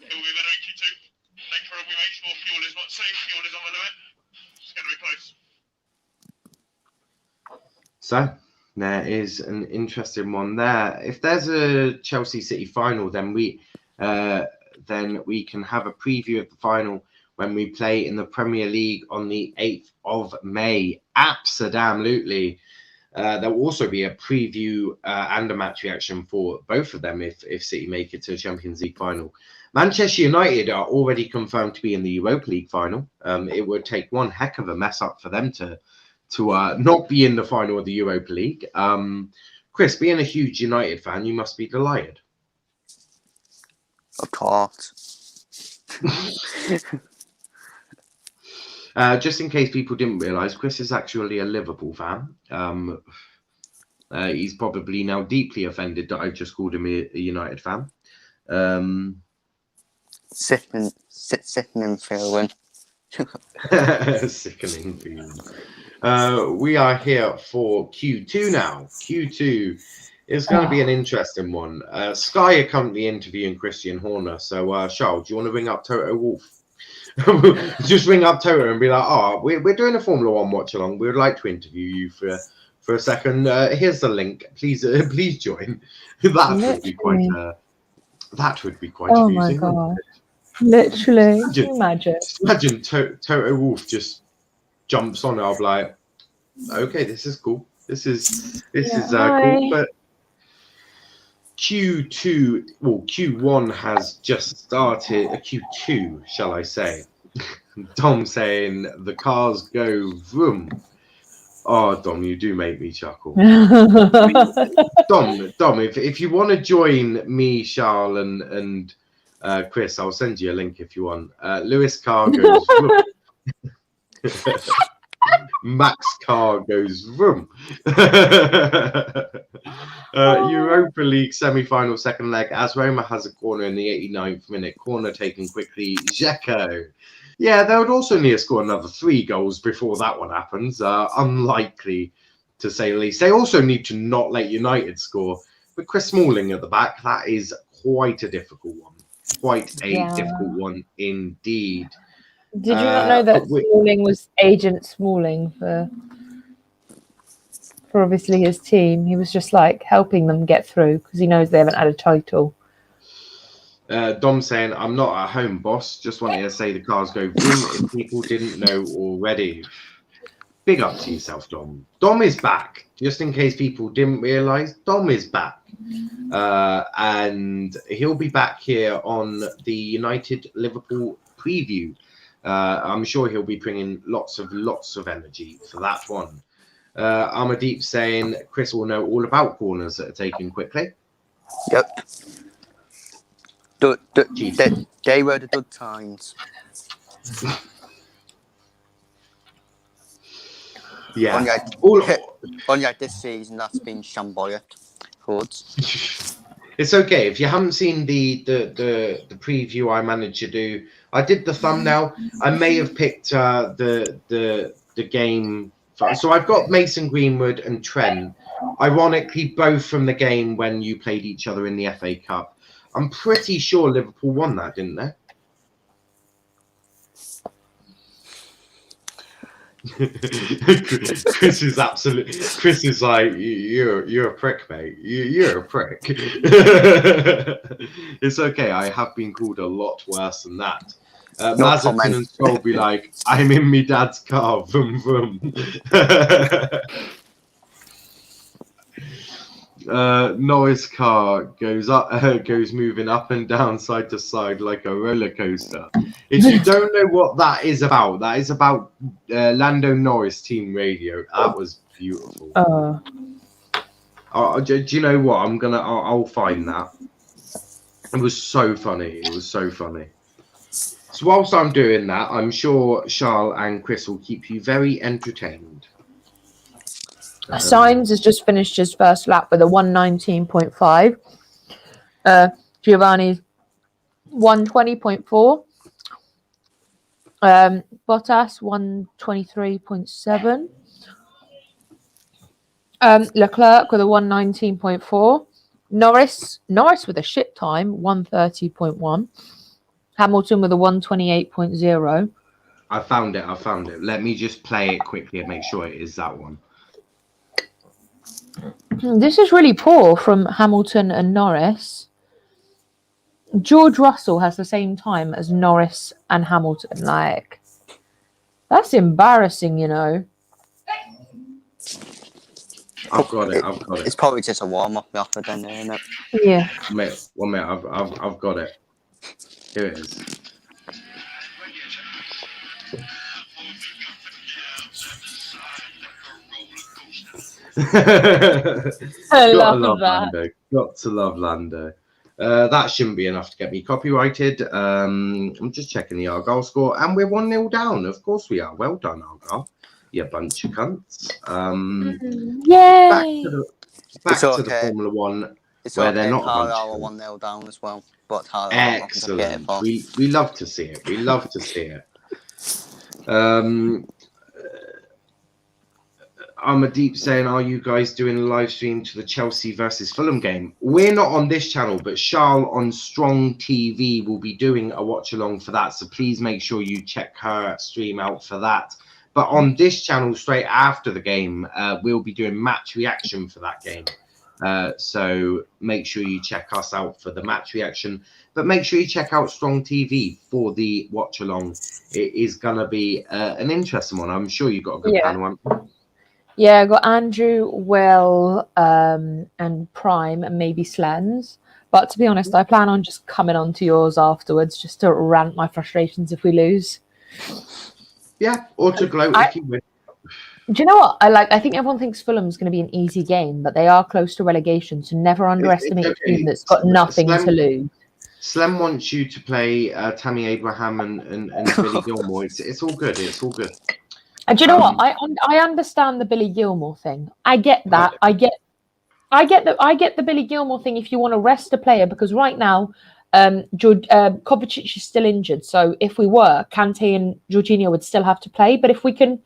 We'll be better in Q2. Make sure we make sure fuel is not safe. Fuel is on the limit. It's going to be close. So there is an interesting one there. If there's a Chelsea City final, then we can have a preview of the final when we play in the Premier League on the 8th of May. Absolutely. There will also be a preview and a match reaction for both of them if City make it to the Champions League final. Manchester United are already confirmed to be in the Europa League final. It would take one heck of a mess up for them to not be in the final of the Europa League. Chris, being a huge United fan, you must be delighted. Of course. Just in case people didn't realise, Chris is actually a Liverpool fan. He's probably now deeply offended that I just called him a United fan. Sickening feeling. Sickening feeling. We are here for Q2 now. Q2 is going to be an interesting one. Sky are currently interviewing Christian Horner. So, Charl, do you want to ring up Toto Wolff? Just ring up Toto and be like, we're doing a Formula One watch along. We would like to interview you for a second. Here's the link. Please join. That would be quite oh amusing. My God. Literally. Imagine Toto Wolff just jumps on it. I'll be like, okay, this is cool. This is cool. But Q1 has just started. Q2, shall I say? Dom saying the cars go vroom. Oh, Dom, you do make me chuckle. Dom, if you want to join me, Charl, and Chris, I'll send you a link if you want. Lewis Carr goes vroom. Max Carr goes vroom. Europa League semi-final second leg as Roma has a corner in the 89th minute. Corner taken quickly. Dzeko. Yeah, they would also need to score another 3 goals before that one happens. Unlikely, to say the least. They also need to not let United score. But Chris Smalling at the back, that is quite a difficult one. Quite a difficult one indeed. Did you not know that Smalling was Agent Smalling for obviously his team? He was just like helping them get through because he knows they haven't had a title. Dom saying, I'm not at home, boss. Just wanted to say the cars go boom if people didn't know already. Big up to yourself, Dom. Dom is back. Just in case people didn't realise, Dom is back. And he'll be back here on the United Liverpool preview. I'm sure he'll be bringing lots of energy for that one. Amadeep saying Chris will know all about corners that are taken quickly. Yep. They were the good times. Yeah. Only this season that's been shambolic. It's okay if you haven't seen the preview I managed to do. I did the thumbnail. I may have picked the game. So I've got Mason Greenwood and Trent, ironically both from the game when you played each other in the FA Cup. I'm pretty sure Liverpool won that, didn't they? Chris is like, you're a prick, mate. You're a prick. It's okay. I have been called a lot worse than that. Mazepin and Stroll be like, I'm in me dad's car. Vroom vroom. Norris car goes moving up and down side to side like a roller coaster. If you don't know what that is about Lando Norris team radio. That was beautiful. Do you know what? I'll find that. It was so funny. So whilst I'm doing that, I'm sure Charl and Chris will keep you very entertained. Sainz has just finished his first lap with a 119.5. Giovanni's 120.4. Bottas 123.7. Leclerc with a 119.4. Norris with a shit time 130.1. Hamilton with a 128.0. I found it. Let me just play it quickly and make sure it is that one. This is really poor from Hamilton and Norris. George Russell has the same time as Norris and Hamilton. Like, that's embarrassing, you know. I've got it. It's probably just a warm up we offered then, isn't it? Yeah. Mate, I've got it. Here it is. I Gotta love that. Lando. Got to love Lando. That shouldn't be enough to get me copyrighted. I'm just checking the Argyle score, and we're 1-0 down. Of course we are. Well done, Argyle. You bunch of cunts. Yay! Back to okay. the Formula One, It's where okay. they're not a bunch Carl of are cunts. 1-0 down as well. But Carl Excellent. We love to see it. We love to see it. I'm a deep saying, are you guys doing a live stream to the Chelsea versus Fulham game? We're not on this channel, but Charl on Strong TV will be doing a watch along for that. So please make sure you check her stream out for that. But on this channel, straight after the game, we'll be doing match reaction for that game. So make sure you check us out for the match reaction. But make sure you check out Strong TV for the watch along. It is going to be an interesting one. I'm sure you've got a good panel. Yeah, I got Andrew, Will, and Prime, and maybe Slens. But to be honest, I plan on just coming on to yours afterwards, just to rant my frustrations if we lose. Yeah, or to gloat if you win. Do you know what? I think everyone thinks Fulham's going to be an easy game, but they are close to relegation, so never underestimate a team that's got nothing to lose. Slem wants you to play Tammy Abraham and Billy Gilmore. It's all good. It's all good. And do you know what? I understand the Billy Gilmore thing. I get that. I get the Billy Gilmore thing if you want to rest a player, because right now Kovacic is still injured. So if we were, Kante and Jorginho would still have to play. But if we can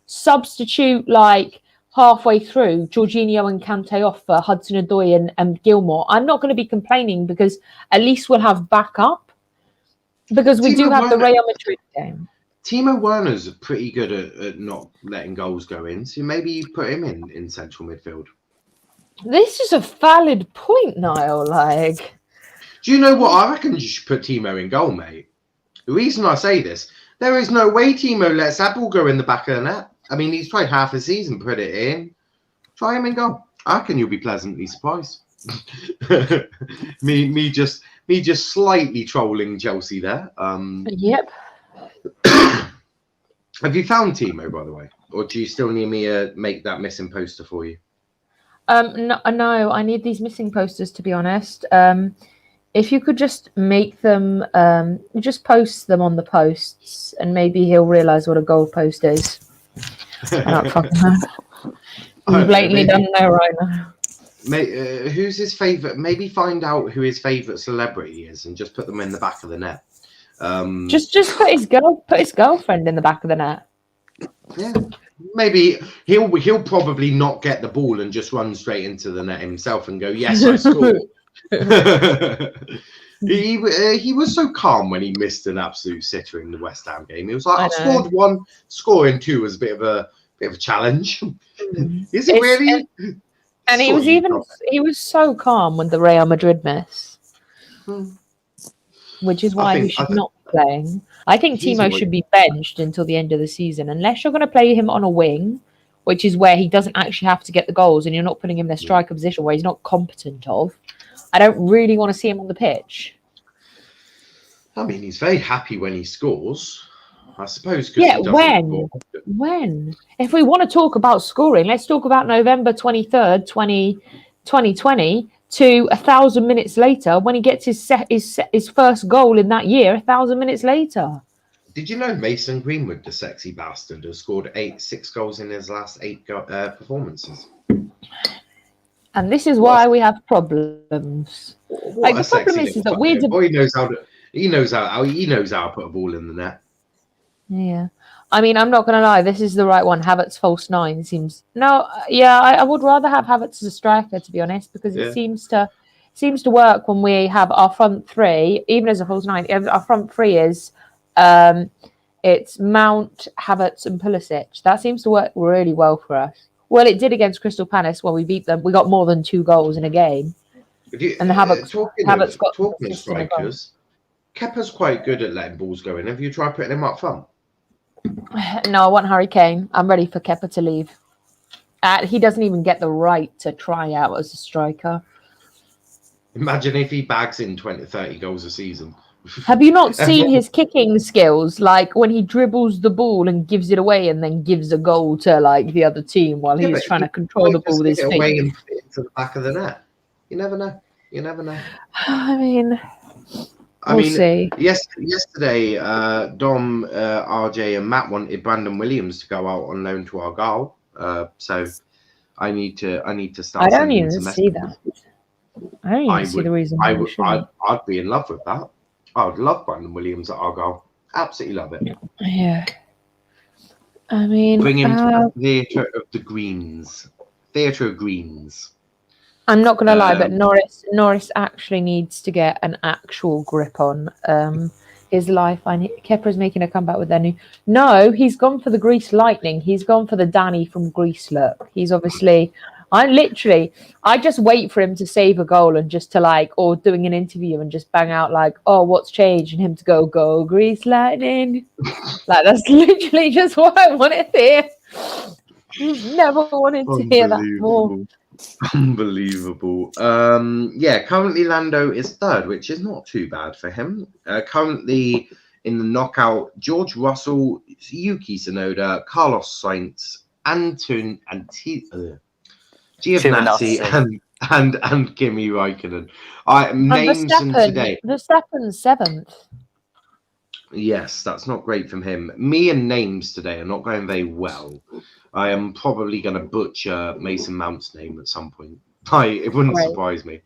substitute like halfway through Jorginho and Kante off for Hudson-Odoi and Gilmore, I'm not going to be complaining, because at least we'll have backup, because we do have the Real Madrid game. Timo Werner's pretty good at not letting goals go in, so maybe you put him in central midfield. This is a valid point, Niall. Do you know what? I reckon you should put Timo in goal, mate. The reason I say this, there is no way Timo lets that ball go in the back of the net. I mean, he's tried half a season, put it in. Try him in goal. I reckon you'll be pleasantly surprised. me just slightly trolling Chelsea there. Yep. Have you found Timo, by the way, or do you still need me to make that missing poster for you? No, I need these missing posters, to be honest. If you could just make them, just post them on the posts, and maybe he'll realise what a goal post is. I don't fucking know. He's blatantly done there right now. Who's his favourite? Maybe find out who his favourite celebrity is, and just put them in the back of the net. Just put his girlfriend in the back of the net. Yeah, maybe he'll probably not get the ball and just run straight into the net himself and go, "Yes, I scored." He was so calm when he missed an absolute sitter in the West Ham game. He was like, "I scored one, scoring two was a bit of a challenge." Is it really? And he was so calm with the Real Madrid miss. Which is why we should not be playing. I think Timo should be benched until the end of the season, unless you're going to play him on a wing, which is where he doesn't actually have to get the goals, and you're not putting him in a striker position where he's not competent of. I don't really want to see him on the pitch. I mean, he's very happy when he scores, I suppose. Yeah, when? If we want to talk about scoring, let's talk about November 23rd, 2020. To 1,000 minutes later, when he gets his first goal in that year, 1,000 minutes later. Did you know Mason Greenwood, the sexy bastard, has scored 6 goals in his last 8 performances? And this is why we have problems. The problem is that he knows how to put a ball in the net. Yeah. I mean, I'm not going to lie. This is the right one. Havertz false 9 seems. No, yeah, I would rather have Havertz as a striker, to be honest, because it seems to work when we have our front three, even as a false 9. Our front three is it's Mount, Havertz, and Pulisic. That seems to work really well for us. Well, it did against Crystal Palace when we beat them. We got more than 2 goals in a game. And Havertz got talking of strikers. Kepa's quite good at letting balls go in. Have you tried putting him up front? No, I want Harry Kane. I'm ready for Kepa to leave. he doesn't even get the right to try out as a striker. Imagine if he bags in 20, 30 goals a season. Have you not seen his kicking skills? Like when he dribbles the ball and gives it away and then gives a goal to like the other team while he's trying to control the ball with his feet. Away and put it into the back of the net. You never know. You never know. I mean, we'll see. Yesterday, Dom, RJ, and Matt wanted Brandon Williams to go out on loan to Argyle. So I need to start. I don't even see that. I don't even see the reason why I'd be in love with that. I would love Brandon Williams at Argyle. Absolutely love it. Yeah. I mean, bring him to the Theatre of the Greens. Theatre of Greens. I'm not going to lie, but Norris actually needs to get an actual grip on his life. Kepra's making a comeback with their new. No, he's gone for the Grease Lightning. He's gone for the Danny from Grease look. He's obviously. I just wait for him to save a goal and just to like, or doing an interview and just bang out like, oh, what's changed? And him to go Grease Lightning. Like, that's literally just what I want to hear. Never wanted to hear that more. Unbelievable. Yeah, currently Lando is third, which is not too bad for him. Currently in the knockout, George Russell, Yuki Tsunoda, Carlos Sainz, Giovinazzi and Kimi Räikkönen. Names and today. Verstappen's 7th. Yes, that's not great from him. Me and names today are not going very well. I am probably going to butcher Mason Mount's name at some point. It wouldn't surprise me.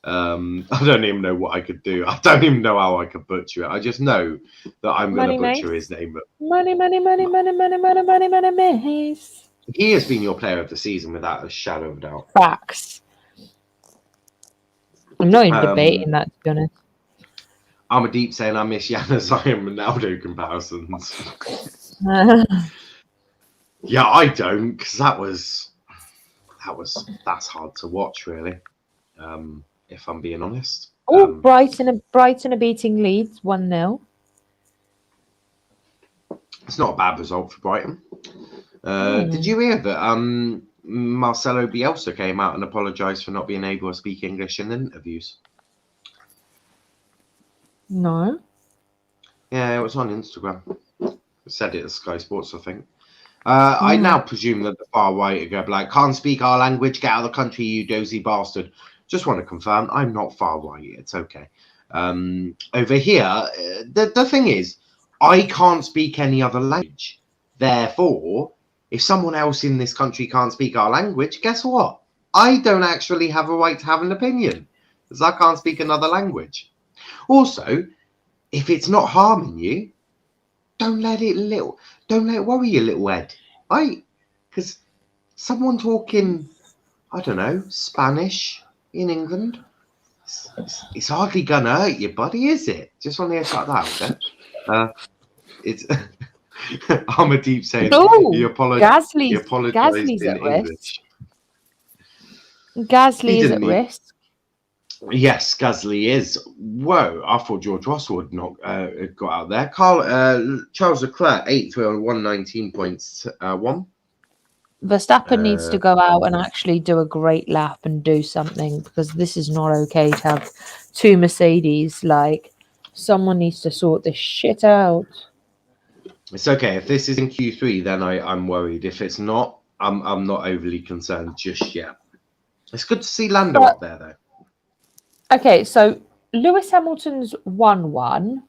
I don't even know what I could do. I don't even know how I could butcher it. I just know that I'm going to butcher his name. Money, Mace. He has been your player of the season without a shadow of a doubt. Facts. I'm not even debating that, to be honest. I'm a deep saying I miss Giannis and Ronaldo comparisons. Yeah, I don't, because that's hard to watch, really. If I'm being honest. Oh, Brighton are beating Leeds 1-0. It's not a bad result for Brighton. Did you hear that Marcelo Bielsa came out and apologised for not being able to speak English in interviews? No. Yeah, it was on Instagram. It said it at Sky Sports, I think. I now presume that the far right are going to be like, can't speak our language, get out of the country, you dozy bastard. Just want to confirm, I'm not far right. It's okay. Over here, the thing is, I can't speak any other language. Therefore, if someone else in this country can't speak our language, guess what? I don't actually have a right to have an opinion because I can't speak another language. Also, if it's not harming you, don't let it worry you, little head. Because someone talking, I don't know, Spanish in England, it's hardly gonna hurt you, buddy, is it? Just want to shout that out there. It's I'm a deep saying. You apologize. Gasly's at risk. Gasly is at risk. Yes, Gasly is. Whoa, I thought George Russell had not got out there. Charles Leclerc, 8th with 119.1. Verstappen needs to go out and actually do a great lap and do something because this is not okay to have two Mercedes. Like, someone needs to sort this shit out. It's okay. If this is in Q3, then I'm worried. If it's not, I'm not overly concerned just yet. It's good to see Lando up there, though. Okay, so Lewis Hamilton's won one,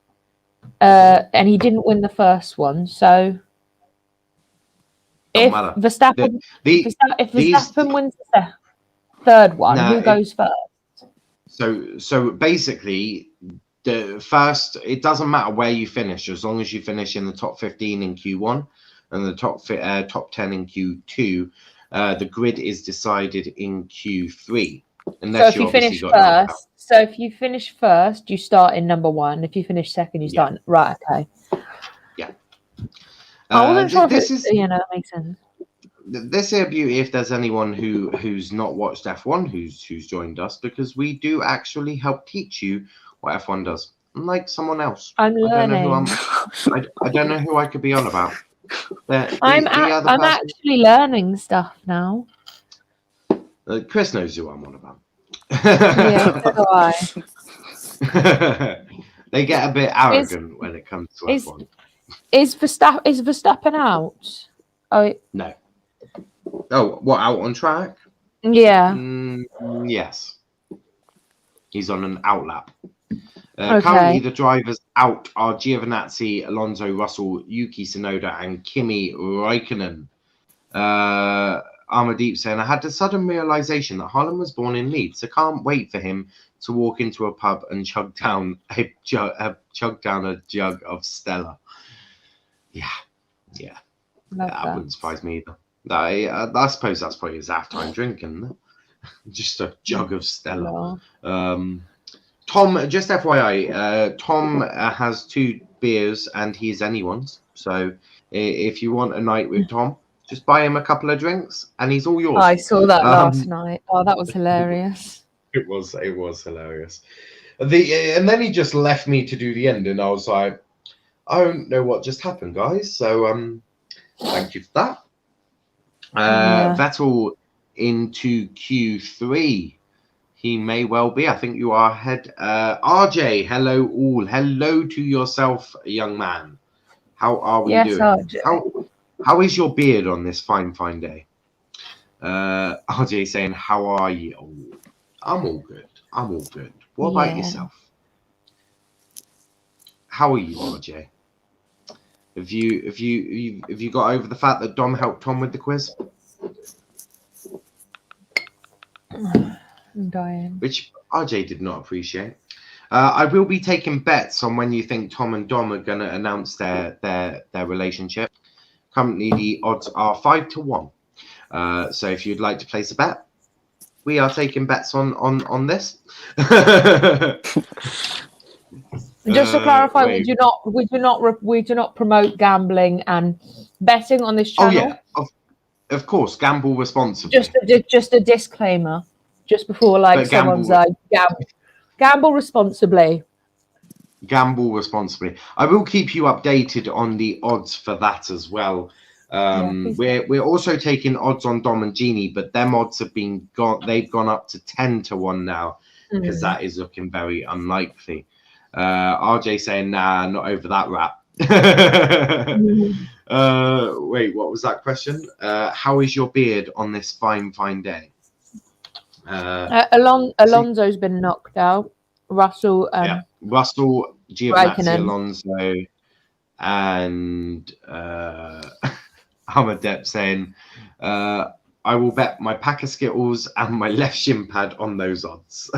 and he didn't win the first one. So if Verstappen, Verstappen wins the third one, who goes first? So basically, the first, it doesn't matter where you finish as long as you finish in the top 15 in Q1 and the top 10 in Q2. The grid is decided in Q3. Unless so if you finish first, you start in number 1. If you finish second, you start right. Okay. Yeah. I wasn't sure if it makes sense. This here beauty, if there's anyone who's not watched F1 who's joined us, because we do actually help teach you what F1 does, unlike someone else. I'm learning. I don't know who I could be on about. I'm actually learning stuff now. Chris knows who I'm on about. Yeah, so do I. They get a bit arrogant when it comes to F1. Is Verstappen out? Oh no. Oh, what, out on track? Yeah. Yes. He's on an outlap. Okay. Currently, the drivers out are Giovinazzi, Alonso, Russell, Yuki Tsunoda, and Kimi Räikkönen. Armadeep saying, I had a sudden realization that Haaland was born in Leeds, so can't wait for him to walk into a pub and chug down a jug of Stella. Yeah. That wouldn't surprise me either. I suppose that's probably his halftime drink, isn't it? Just a jug of Stella. Tom, just FYI, Tom has 2 beers and he's anyone's. So if you want a night with Tom, just buy him a couple of drinks and he's all yours. I saw that last night. Oh, that was hilarious. It was hilarious. And then he just left me to do the end, and I was like, I don't know what just happened, guys. So thank you for that. Vettel into Q3. He may well be. I think you are ahead. RJ, hello all. Hello to yourself, young man. How are we doing? RJ. How is your beard on this fine day? RJ saying, how are you? I'm all good. What about yourself? How are you, RJ? Have you got over the fact that Dom helped Tom with the quiz? I'm dying. Which RJ did not appreciate. I will be taking bets on when you think Tom and Dom are going to announce their relationship. Currently, the odds are 5-1. So if you'd like to place a bet, we are taking bets on this. Just to clarify, we do not promote gambling and betting on this channel. Oh yeah, of course, gamble responsibly. Just a disclaimer, just before someone's like gamble responsibly. Gamble responsibly. I will keep you updated on the odds for that as well. We're also taking odds on Dom and Jeannie, but them odds have they've gone up to 10-1 now, because that is looking very unlikely. RJ saying, nah, not over that rap. Wait, what was that question? How is your beard on this fine day? Alonso's been knocked out. Russell, Giovinazzi, Alonso, and Ahmed saying, I will bet my pack of Skittles and my left shin pad on those odds.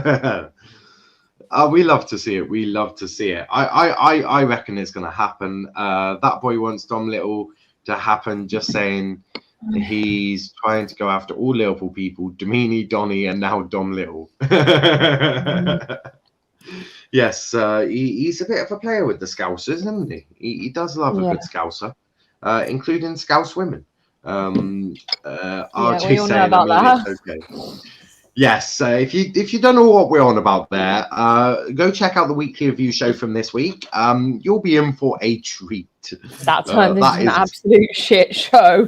We love to see it. I reckon it's going to happen. That boy wants Dom Little to happen, just saying he's trying to go after all Liverpool people, Domini, Donny, and now Dom Little. Yes, he's a bit of a player with the Scousers, isn't he? He does love a good Scouser, including Scouse women. RJ we all know about that. Okay. Yes, if you don't know what we're on about there, go check out the weekly review show from this week. You'll be in for a treat. That time this is an absolute shit show.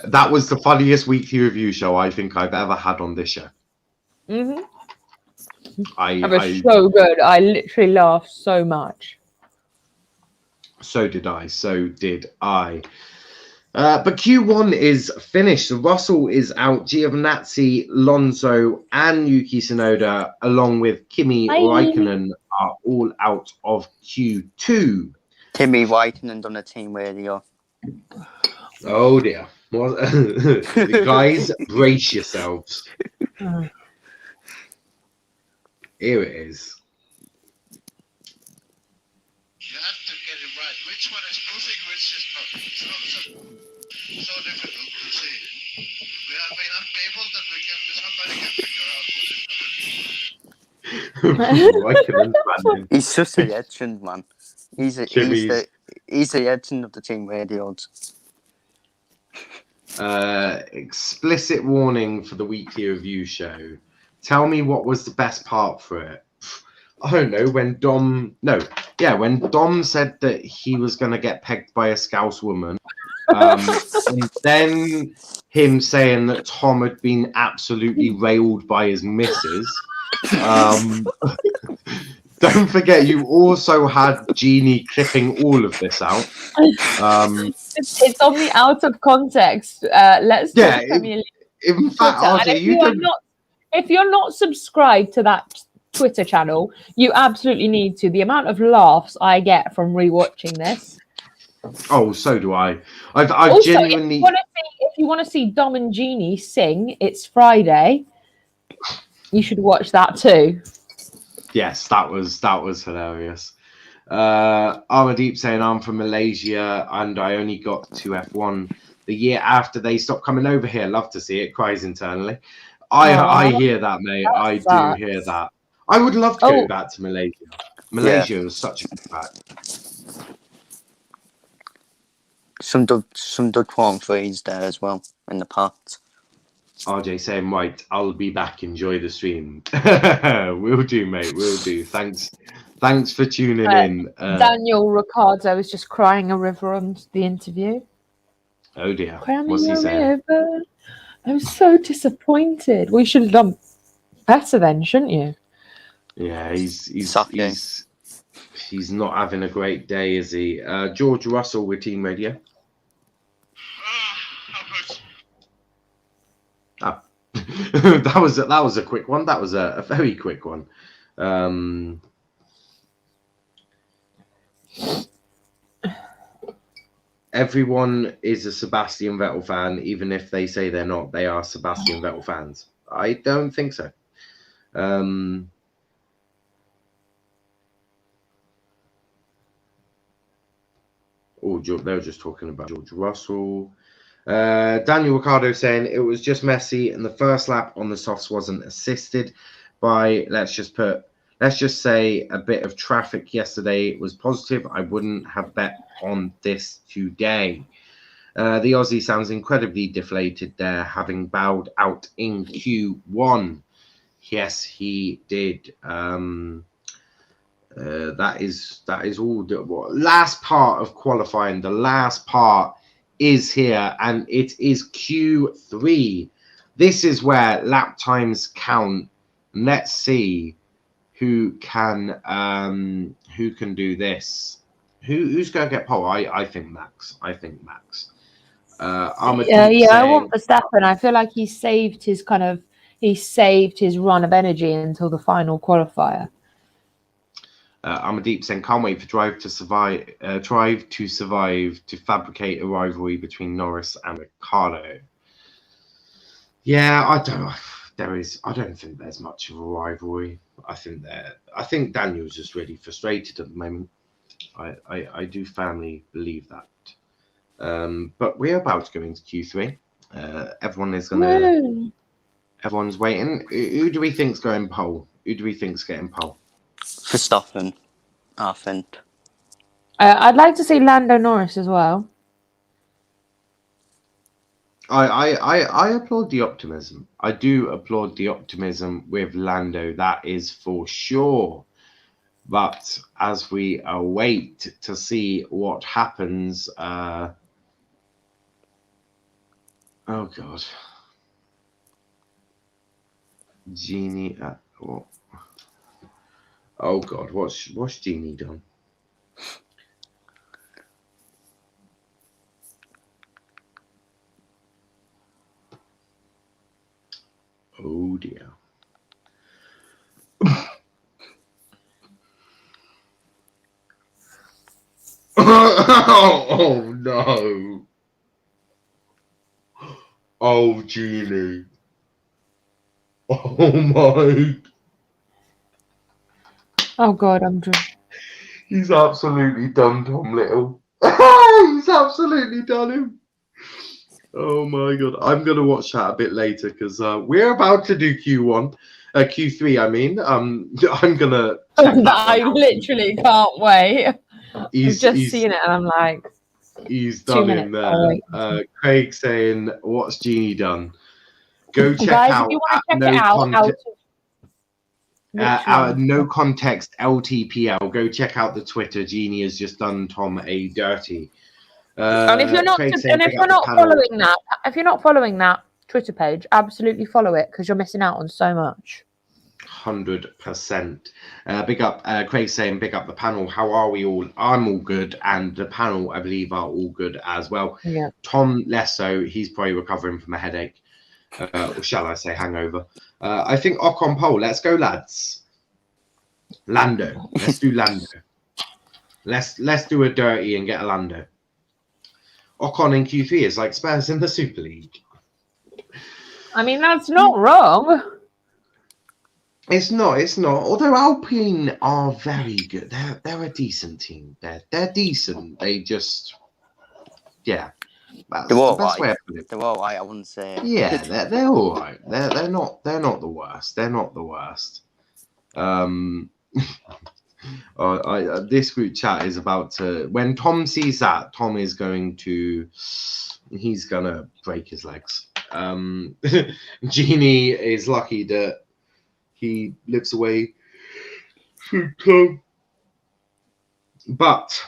That was the funniest weekly review show I think I've ever had on this show. Mm-hmm. It was so good. I literally laughed so much. So did I. But Q1 is finished. Russell is out. Giovinazzi, Alonso, and Yuki Tsunoda, along with Kimi Räikkönen, are all out of Q2. Kimi Räikkönen done a team radio. Oh dear. Guys, brace yourselves. Here it is. You have to get it right. Which one is moving, which is not? It's not so difficult to see. We have been unable that somebody can figure out what is happening. He's just a legend, man. He's the legend of the team radios. Explicit warning for the weekly review show. Tell me what was the best part for it. I don't know, when Dom said that he was going to get pegged by a Scouse woman, and then him saying that Tom had been absolutely railed by his missus. Don't forget, you also had Jeannie clipping all of this out. It's on the out of context. Let's talk Premier League. In fact, RJ, if you're not subscribed to that Twitter channel, you absolutely need to. The amount of laughs I get from rewatching this. Oh, so do I. I've also, genuinely. If you want to see Dom and Jeannie sing, it's Friday. You should watch that too. Yes, that was hilarious. Armadeep saying I'm from Malaysia and I only got to F1 the year after they stopped coming over here. Love to see it. Cries internally. I hear that, mate. I do hear that. I would love to go back to Malaysia. Malaysia was such a good fact. Some dud Grand Prix there as well in the past. RJ saying, right, I'll be back. Enjoy the stream. Will do, mate. Will do. Thanks for tuning in. Daniel Ricciardo is just crying a river on the interview. Oh dear. What's he saying? River. I'm so disappointed. We should have done better then, shouldn't you? Yeah, he's not having a great day, is he? George Russell with Team Radio. That was a quick one. That was a very quick one. Everyone is a Sebastian Vettel fan, even if they say they're not. They are Sebastian Vettel fans. I don't think so. They were just talking about George Russell. Daniel Ricciardo saying it was just messy and the first lap on the softs wasn't assisted by, let's just say a bit of traffic yesterday was positive. I wouldn't have bet on this today. The Aussie sounds incredibly deflated there, having bowed out in Q1. Yes, he did. That is all. Last part of qualifying. The last part is here, and it is Q3. This is where lap times count. Let's see who can do this. Who's going to get pole? I think Max. I want Verstappen. I feel like he saved his run of energy until the final qualifier. Amadeep saying, can't wait for Drive to Survive to fabricate a rivalry between Norris and Ricciardo. Yeah, I don't think there's much of a rivalry. I think Daniel's just really frustrated at the moment. I do firmly believe that. But we're about to go into Q3. Everyone's waiting. Who do we think's going pole? Who do we think's getting pole? Verstappen, I think. I'd like to see Lando Norris as well. I applaud the optimism. I do applaud the optimism with Lando. That is for sure. But as we await to see what happens, oh God, Jeannie. Oh God, what's Jeannie done? Oh dear. Oh no. Oh Jeannie. Oh my. Oh God, I'm just. He's absolutely done Tom Little. He's absolutely done him. Oh my God. I'm going to watch that a bit later because we're about to do Q3, I mean. I'm going to. I literally can't wait. I've just seen it and I'm like. He's done him there. Craig saying, what's Jeannie done? Go check Guys, out. if you want to check it out, Our Literally. no context LTPL. Go check out the Twitter. Jeannie has just done Tom a dirty. And if you're not, Craig and saying if pick you're up the not panel. following that, if you're not following that Twitter page, absolutely follow it because you're missing out on so much. 100%. Big up, Craig saying, big up the panel. How are we all? I'm all good, and the panel, I believe, are all good as well. Yeah. Tom less so. He's probably recovering from a headache, or shall I say, hangover. I think Ocon pole. Let's go, lads. Lando. Let's do Lando. Let's do a dirty and get a Lando. Ocon in Q3 is like Spurs in the Super League. I mean, that's not wrong. It's not. Although Alpine are very good. They're a decent team. They're decent. They just, yeah. That's the best way of putting it. They're all right. I wouldn't say. Yeah, they're all right. They're not the worst. They're not the worst. This group chat is about to. When Tom sees that, Tom is going to. He's gonna break his legs. Jeannie is lucky that he lives away from Tom. But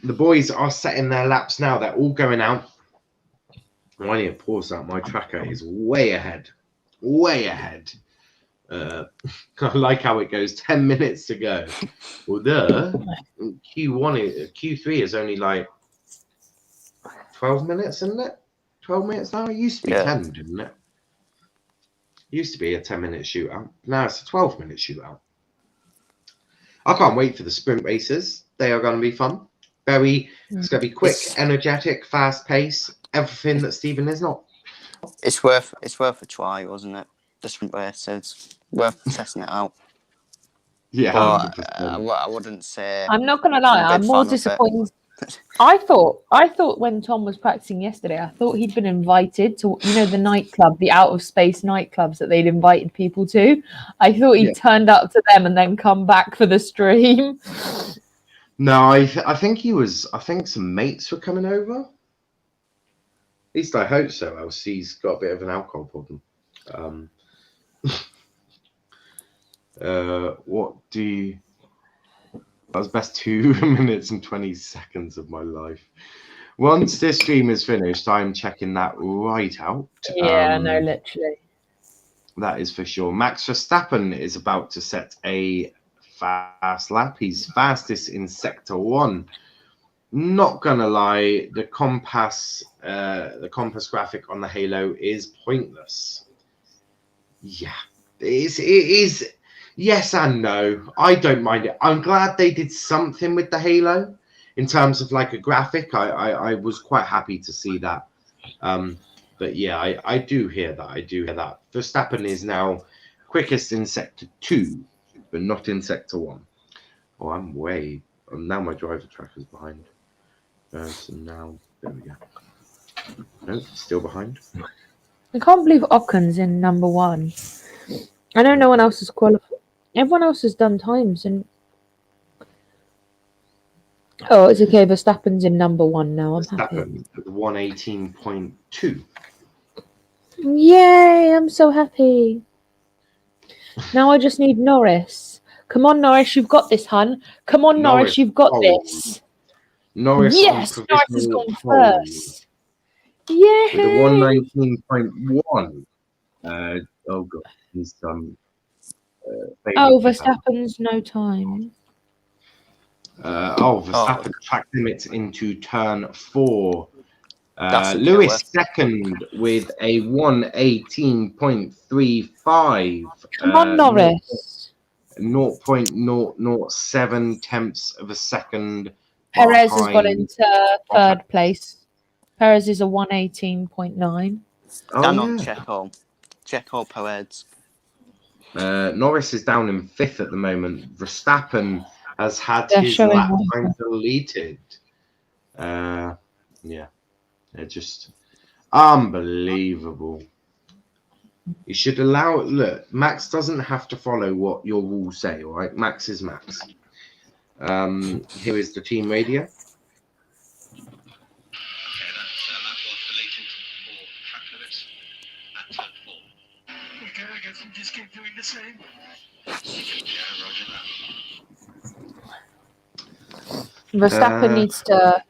the boys are setting their laps now. They're all going out. I need to pause that. My tracker is way ahead. Way ahead. I like how it goes 10 minutes to go. Well, Q3 is only like 12 minutes, isn't it? 12 minutes now? It used to be 10, didn't it? It used to be a 10-minute shootout. Now it's a 12-minute shootout. I can't wait for the sprint races. They are going to be fun. It's going to be quick, energetic, fast pace. Everything that Stephen is not. It's worth a try, wasn't it? The sprint race. It's worth testing it out. Yeah, but, I wouldn't say. I'm not gonna lie. I'm more disappointed. I thought when Tom was practicing yesterday, I thought he'd been invited to, the nightclub, the out of space nightclubs that they'd invited people to. I thought he'd turned up to them and then come back for the stream. No, I think he was. I think some mates were coming over. At least I hope so. Else he's got a bit of an alcohol problem. That was the best 2 minutes and 20 seconds of my life. Once this stream is finished, I'm checking that right out. Yeah, no, literally. That is for sure. Max Verstappen is about to set a fast lap. He's fastest in Sector 1. Not gonna lie, the compass graphic on the Halo is pointless. Yeah, it is. Yes and no. I don't mind it. I'm glad they did something with the Halo in terms of like a graphic. I was quite happy to see that. But yeah, I do hear that. Verstappen is now quickest in Sector 2, but not in Sector 1. Oh, now my driver tracker's behind. So now, there we go. No, still behind. I can't believe Ocon's in number 1. I know no one else has qualified. Everyone else has done times, and it's okay. Verstappen's in number 1 now. I'm happy. 118.2. Yay! I'm so happy. Now I just need Norris. Come on, Norris, you've got this, hun. Come on, Norris, you've got this. Norris, yes, Norris has gone first. Yeah. With a 119.1. Oh god, he's Verstappen's no time. Verstappen track limits into turn 4. Lewis second with a 118.35. Come on, Norris. 0.007 tenths of a second. Perez has got into 3rd place. Perez is a 118.9. Checo Perez. Norris is down in 5th at the moment. Verstappen has had his lap time deleted. They're just unbelievable. You should allow. Look, Max doesn't have to follow what your rules say. All right, Max is Max. Here is the team radio. Just give doing the same. Yeah, roger that. Verstappen needs to.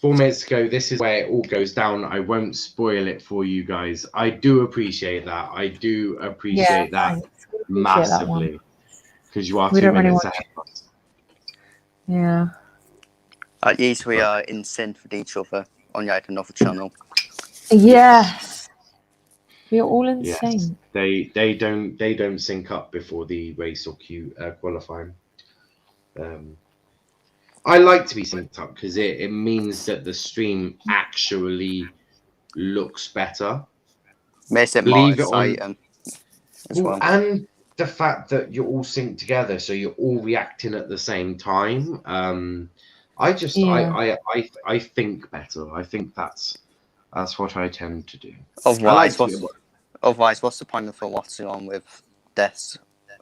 4 minutes ago, this is where it all goes down. I won't spoil it for you guys. I do appreciate that. I do appreciate that thanks. We appreciate that one. massively. Because you are We 2 don't really minutes want ahead of us. Yeah. At least we are in sync with each other on yet another channel. Yes. We are all in Yes. sync. They don't sync up before the race or qualifying. I like to be synced up because it means that the stream actually looks better. Makes it more exciting as well. And the fact that you're all synced together, so you're all reacting at the same time. I think better. I think that's what I tend to do. Otherwise, what's the point of watching on with deaths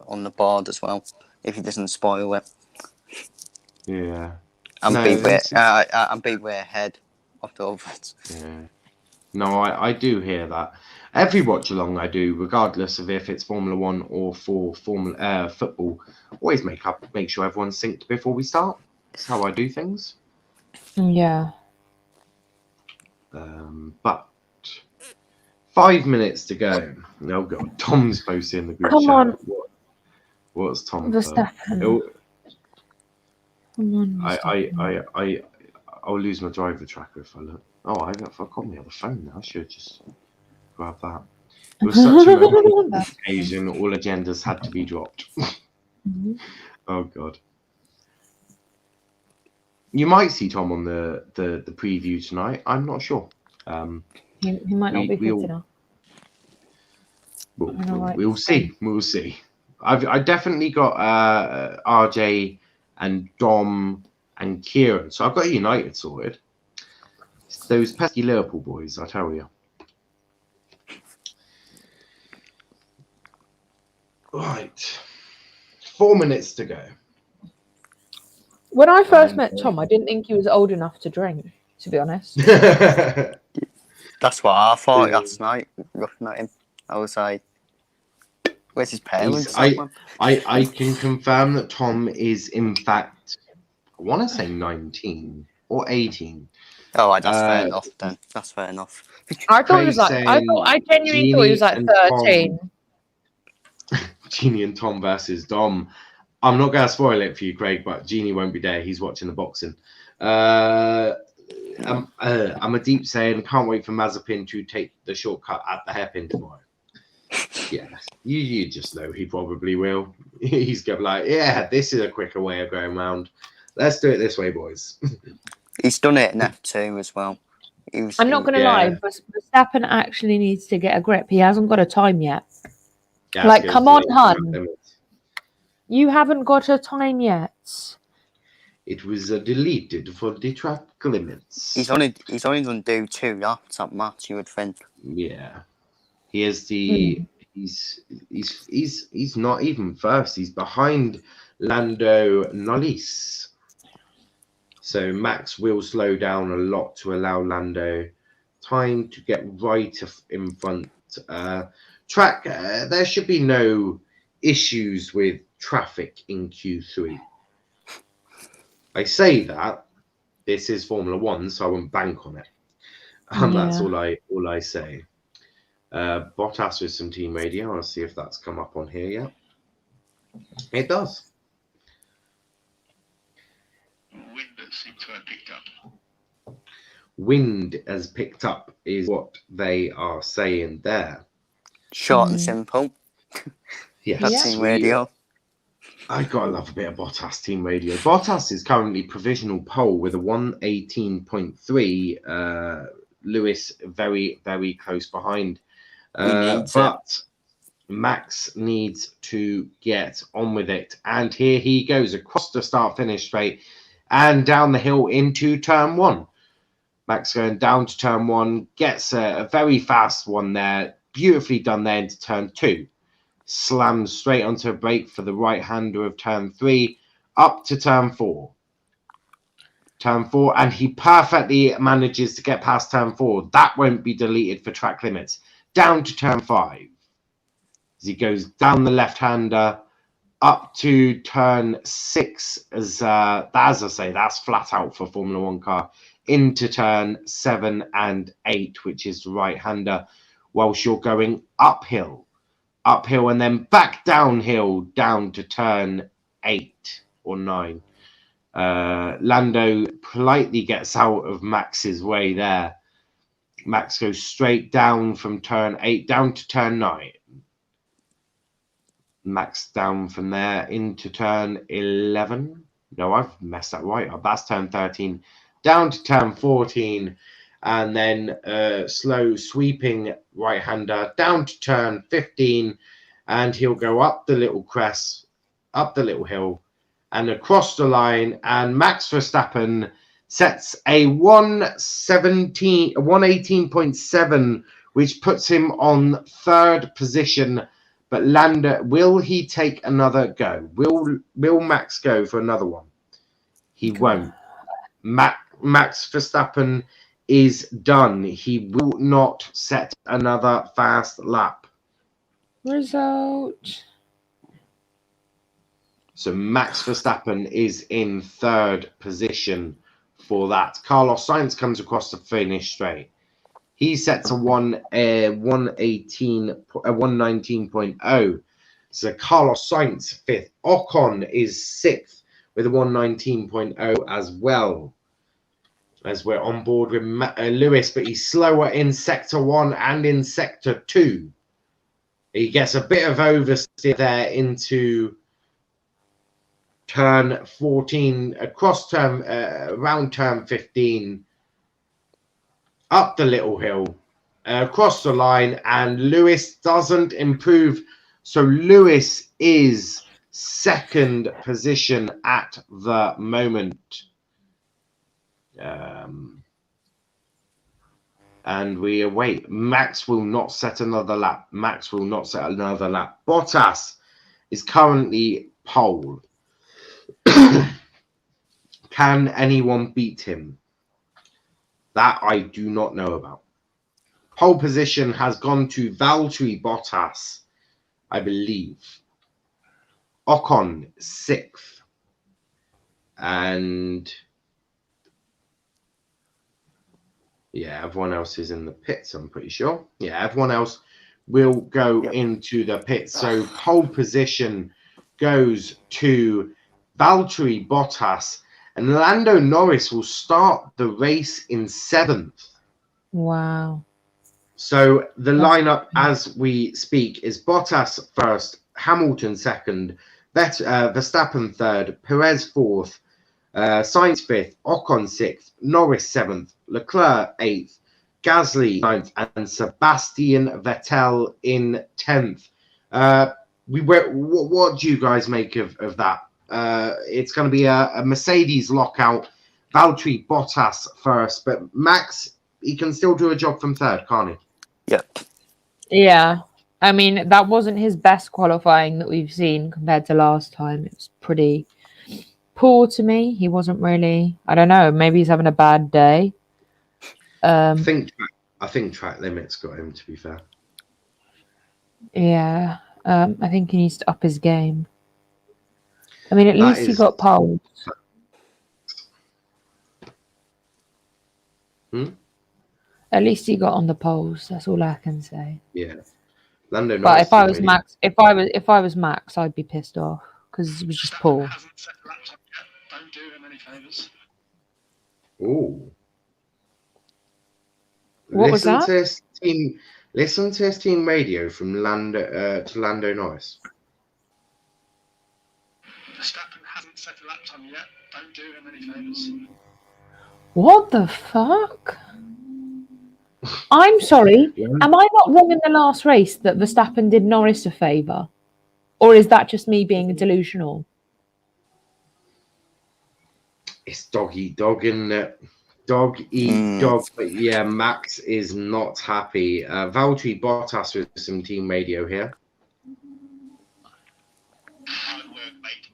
on the board as well if he doesn't spoil it? Yeah. And be way ahead of the others. Yeah. No, I do hear that. Every watch along I do, regardless of if it's Formula One or for football, always make sure everyone's synced before we start. That's how I do things. Yeah. But 5 minutes to go. Oh god, Tom's posting in the group Come chat. on. What's Tom? Verstappen. Come on, I'll lose my driver tracker if I look. Oh, I've got me on the phone now. I should just grab that. It was such a momentous occasion. All agendas had to be dropped. Oh god. You might see Tom on the preview tonight. I'm not sure. He might not be fit enough. We'll see. We'll see. I definitely got RJ and Dom and Kieran. So I've got United sorted. It's those pesky Liverpool boys, I tell you. Right. 4 minutes to go. When I first met Tom, I didn't think he was old enough to drink, to be honest. That's what I thought last night, looking at him. I was like, where's his parents? I can confirm that Tom is, in fact, I want to say 19 or 18. Oh, that's fair enough then. That's fair enough. I thought it was like, I genuinely thought he was like 13. Jeannie and Tom versus Dom. I'm not going to spoil it for you, Craig, but Jeannie won't be there. He's watching the boxing. I'm a deep saying, can't wait for Mazepin to take the shortcut at the hairpin tomorrow. Yeah, you just know he probably will. He's going to be like, yeah, this is a quicker way of going round. Let's do it this way, boys. He's done it in F2 as well. I'm not going to lie, Verstappen actually needs to get a grip. He hasn't got a time yet. Yeah, like, come on, hun. You haven't got a time yet. It was deleted for the track limits. He's only going to do 2 laps at match, you would think. Yeah, he is the. He's not even first. He's behind Lando Norris. So Max will slow down a lot to allow Lando time to get right in front. Track. There should be no issues with traffic in Q3. I say that this is Formula One, so I won't bank on it. That's all I say. Bottas with some team radio. I'll see if that's come up on here yet. It does. Wind seems to have picked up. Wind has picked up is what they are saying there. Short and simple. Yes. Team radio. I gotta love a bit of Bottas team radio. Bottas is currently provisional pole with a 1:18.3. Lewis very, very close behind. But Max needs to get on with it. And here he goes across the start-finish straight and down the hill into turn 1. Max going down to turn 1, gets a very fast one there. Beautifully done there into turn 2. Slams straight onto a brake for the right-hander of turn 3, up to turn 4. Turn 4, and he perfectly manages to get past turn 4. That won't be deleted for track limits. Down to turn 5. as he goes down the left-hander up to turn 6, as I say, that's flat out for Formula One car, into turn 7 and 8, which is the right-hander, whilst you're going uphill, and then back downhill down to turn 8 or 9. Lando politely gets out of Max's way there. Max goes straight down from turn 8 down to turn 9. Max down from there into turn 11. No, I've messed that right up. That's turn 13. Down to turn 14. And then slow sweeping right-hander down to turn 15. And he'll go up the little crest, up the little hill, and across the line. And Max Verstappen sets a 118.7, which puts him on 3rd position. But Lando, will he take another go? Will Max go for another one? He won't. Max Verstappen is done. He will not set another fast lap. Result. So Max Verstappen is in 3rd position for that. Carlos Sainz comes across the finish straight. He sets a 119.0. So Carlos Sainz 5th. Ocon is 6th with a 119.0 as well. As we're on board with Lewis, but he's slower in Sector 1 and in Sector 2. He gets a bit of oversteer there into turn 14, across turn, around turn 15. Up the little hill, across the line, and Lewis doesn't improve. So Lewis is 2nd position at the moment. And we await. Max will not set another lap. Bottas is currently pole. Can anyone beat him? That I do not know about. Pole position has gone to Valtteri Bottas, I believe. Ocon 6th. And yeah, everyone else is in the pits, I'm pretty sure. Yeah, everyone else will go into the pits. So pole position goes to Valtteri Bottas. And Lando Norris will start the race in 7th. Wow. So the lineup as we speak is Bottas 1st, Hamilton 2nd, Verstappen 3rd, Perez 4th, Sainz 5th, Ocon 6th, Norris 7th, Leclerc 8th, Gasly 9th, and Sebastian Vettel in 10th. What do you guys make of that? It's going to be a Mercedes lockout. Valtteri Bottas 1st, but Max, he can still do a job from 3rd, can't he? Yep. Yeah. I mean, that wasn't his best qualifying that we've seen compared to last time. It was pretty poor to me. He wasn't really, I don't know, maybe he's having a bad day. I think track limits got him, to be fair. Yeah. I think he needs to up his game. I mean, at least he got poles. At least he got on the poles. That's all I can say. Yeah. Lando but if I was Max, if I was Max, I'd be pissed off because it was just poor. Don't do him any favours. Ooh. What was that? Listen to his team radio from Lando to Lando Norris. Verstappen hasn't set a lap time yet. Don't do him any favours. What the fuck? I'm sorry. Am I not wrong in the last race that Verstappen did Norris a favour? Or is that just me being delusional? It's dog eat dog, isn't it? Dog eat dog. But yeah, Max is not happy. Valtteri Bottas with some team radio here. Hard work, mate.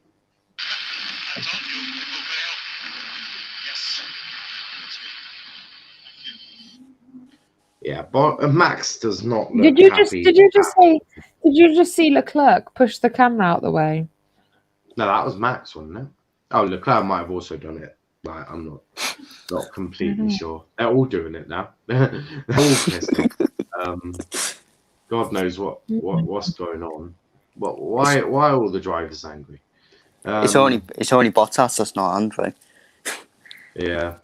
I told you, it will pay off. Yes. Yeah, but Max does not look Did you happy. just say Did you just see Leclerc push the camera out the way? No, that was Max, wasn't it? Oh, Leclerc might have also done it. Like, I'm not completely sure. They're all doing it now. They're all pissed off. God knows what's going on. Why are all the drivers angry? It's only Bottas that's not angry. Yeah.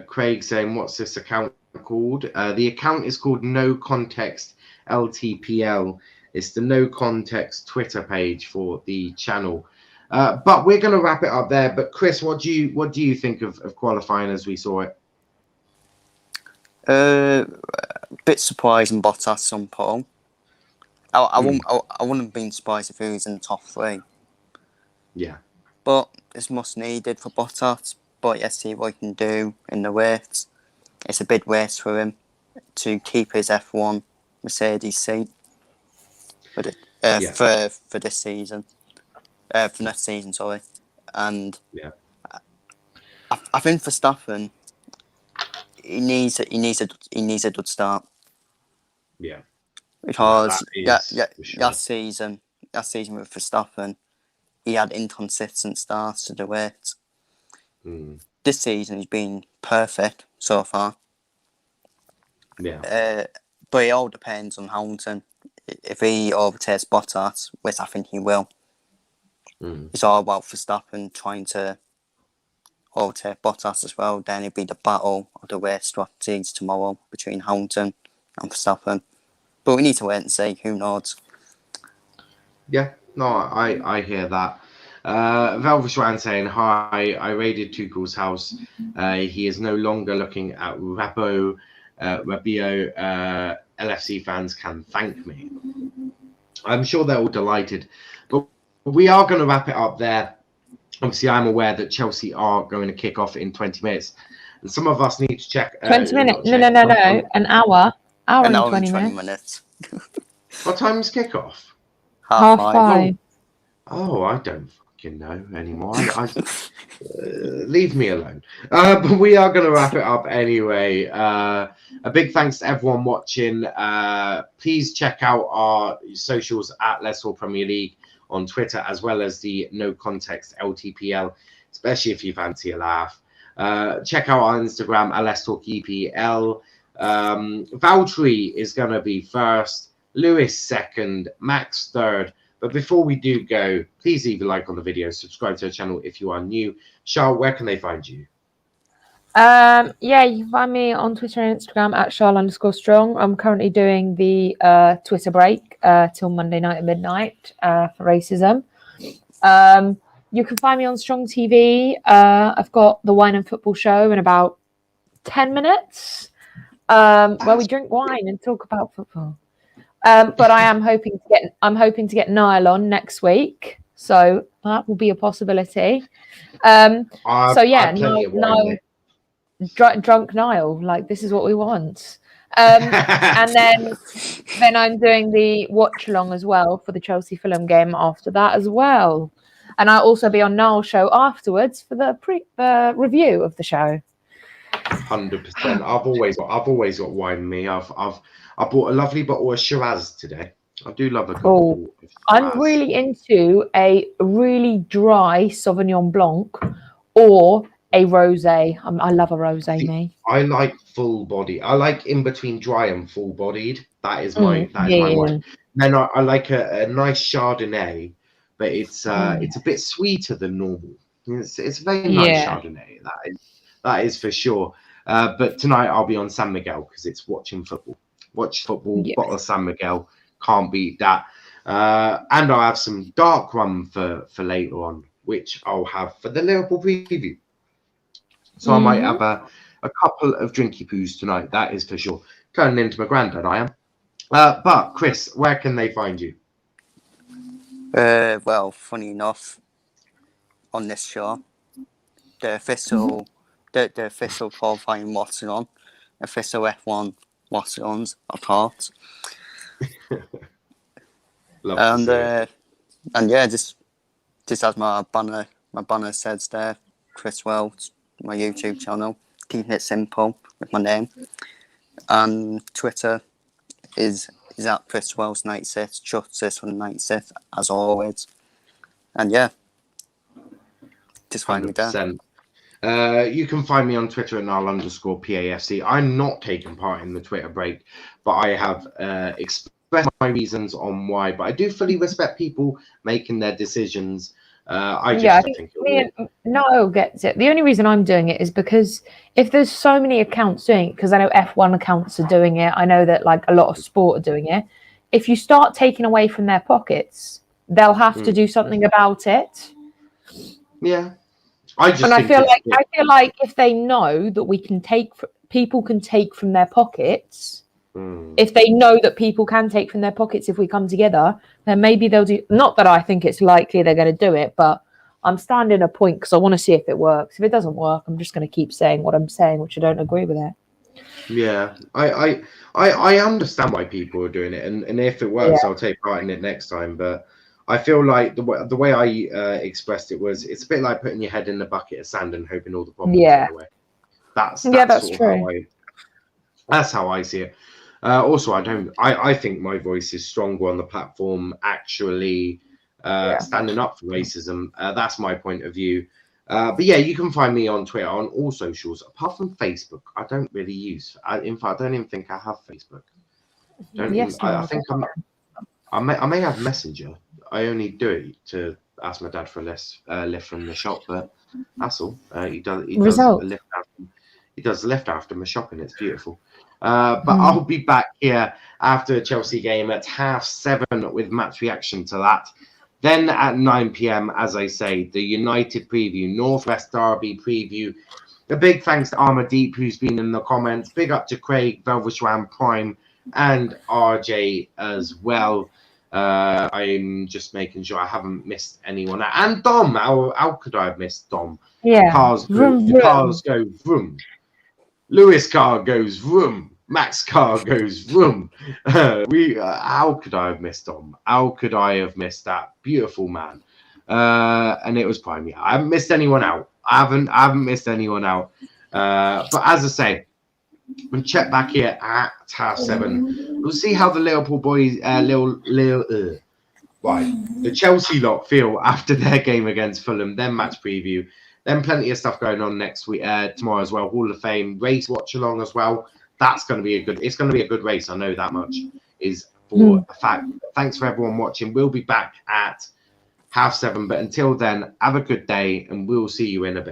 Craig saying, what's this account called? The account is called No Context LTPL. It's the No Context Twitter page for the channel. But we're going to wrap it up there. But Chris, what do you think of qualifying as we saw it? Bit surprising Bottas on pole. I wouldn't have been surprised if he was in the top 3. Yeah. But it's much needed for Bottas. But let's see what he can do in the race. It's a big race for him to keep his F1 Mercedes seat for this season. For next season, sorry. And yeah, I think Verstappen, he needs a good start. Yeah. Because last season with Verstappen, he had inconsistent starts to the race. This season he's been perfect so far. Yeah. But it all depends on Hamilton. If he overtakes Bottas, which I think he will, it's all about Verstappen trying to overtake Bottas as well. Then it'll be the battle of the race strategies tomorrow between Hamilton and Verstappen. But we need to wait and see. Who knows? Yeah, no, I hear that. Velvishwan saying, hi, I raided Tuchel's house. He is no longer looking at Rabio. LFC fans can thank me. I'm sure they're all delighted. But we are going to wrap it up there. Obviously, I'm aware that Chelsea are going to kick off in 20 minutes. And some of us need to check. 20 minutes? No. An hour. Hour and 20 minutes. What time is kickoff? 5:30. Oh, I don't fucking know anymore. Leave me alone. But we are going to wrap it up anyway. A big thanks to everyone watching. Please check out our socials at Let's Talk Premier League on Twitter, as well as the No Context LTPL, especially if you fancy a laugh. Check out our Instagram at Let's Talk EPL. Valtteri is going to be first, Lewis second, Max third. But before we do go, please leave a like on the video, subscribe to the channel if you are new. Charl, where can they find you? You can find me on Twitter and Instagram at Charl_strong. I'm currently doing the Twitter break till Monday night at midnight for racism. You can find me on Strong TV. I've got the Wine and Football show in about 10 minutes where we drink wine and talk about football. But I'm hoping to get Niall on next week, so that will be a possibility. Niall, drunk Niall, like this is what we want. And then I'm doing the Watchalong as well for the Chelsea Fulham game after that as well, and I'll also be on Niall's show afterwards for the review of the show. 100%. I've always got wine in me. I bought a lovely bottle of Shiraz today. I do love a good bottle of Shiraz. I'm really into a really dry Sauvignon Blanc or a rosé. I love a rosé, me. I like full body. I like in between dry and full bodied. That is my wine. Then I like a nice Chardonnay, but it's a bit sweeter than normal. It's a very nice Chardonnay. That is for sure. But tonight I'll be on San Miguel because it's watching football. Watch football, bottle of San Miguel. Can't beat that. And I'll have some dark rum for later on, which I'll have for the Liverpool preview. So I might have a couple of drinky poos tonight. That is for sure. Turning into my granddad, I am. But Chris, where can they find you? Well, funny enough, on this show, the official qualifying Watchalong, official F1 Watchalongs, of course. And yeah, just as my banner says there, Chris Wells, my YouTube channel, keeping it simple with my name, and Twitter is is at Chris Wells 96, Justice from 96, as always. And yeah, just find me there. 100%. You can find me on Twitter at Niall_PAFC. I'm not taking part in the Twitter break, but I have expressed my reasons on why. But I do fully respect people making their decisions. I think Niall gets it. The only reason I'm doing it is because if there's so many accounts doing it, because I know F1 accounts are doing it, I know that like a lot of sport are doing it. If you start taking away from their pockets, they'll have to do something about it. Yeah, I feel like if they know that people can take from their pockets. If they know that people can take from their pockets if we come together, then maybe they'll do. Not that I think it's likely they're going to do it, but I'm standing a point because I want to see if it works. If it doesn't work, I'm just going to keep saying what I'm saying, which I don't agree with it. Yeah, I understand why people are doing it, and if it works, I'll take part in it next time. But I feel like the way I expressed it was, it's a bit like putting your head in a bucket of sand and hoping all the problems go away. That's true. That's how I see it. Also, I think my voice is stronger on the platform actually standing up for racism. That's my point of view. But yeah, you can find me on Twitter, on all socials, apart from Facebook. I don't really use. In fact, I don't even think I have Facebook. I think I may have Messenger. I only do it to ask my dad for a lift from the shop, but that's all. He does lift after my shopping. It's beautiful. But I'll be back here after the Chelsea game at 7:30 with match reaction to that. Then at 9 p.m, as I say, the United preview, Northwest Derby preview. A big thanks to Armadeep, who's been in the comments. Big up to Craig, Velvishwan Prime, and RJ as well. I'm just making sure I haven't missed anyone. And Dom, how could I have missed Dom? Yeah. Cars go vroom. Lewis car goes vroom. Max car goes vroom. How could I have missed Dom? How could I have missed that beautiful man? And it was Prime. Yeah, I haven't missed anyone out. I haven't missed anyone out. But as I say, we'll check back here at 7:30. We'll see how the Liverpool boys, the Chelsea lot feel after their game against Fulham. Then match preview. Then plenty of stuff going on next week, tomorrow as well. Hall of Fame race Watchalong as well. That's going to be it's going to be a good race. I know that much is for a fact. Thanks for everyone watching. We'll be back at 7:30. But until then, have a good day, and we'll see you in a bit.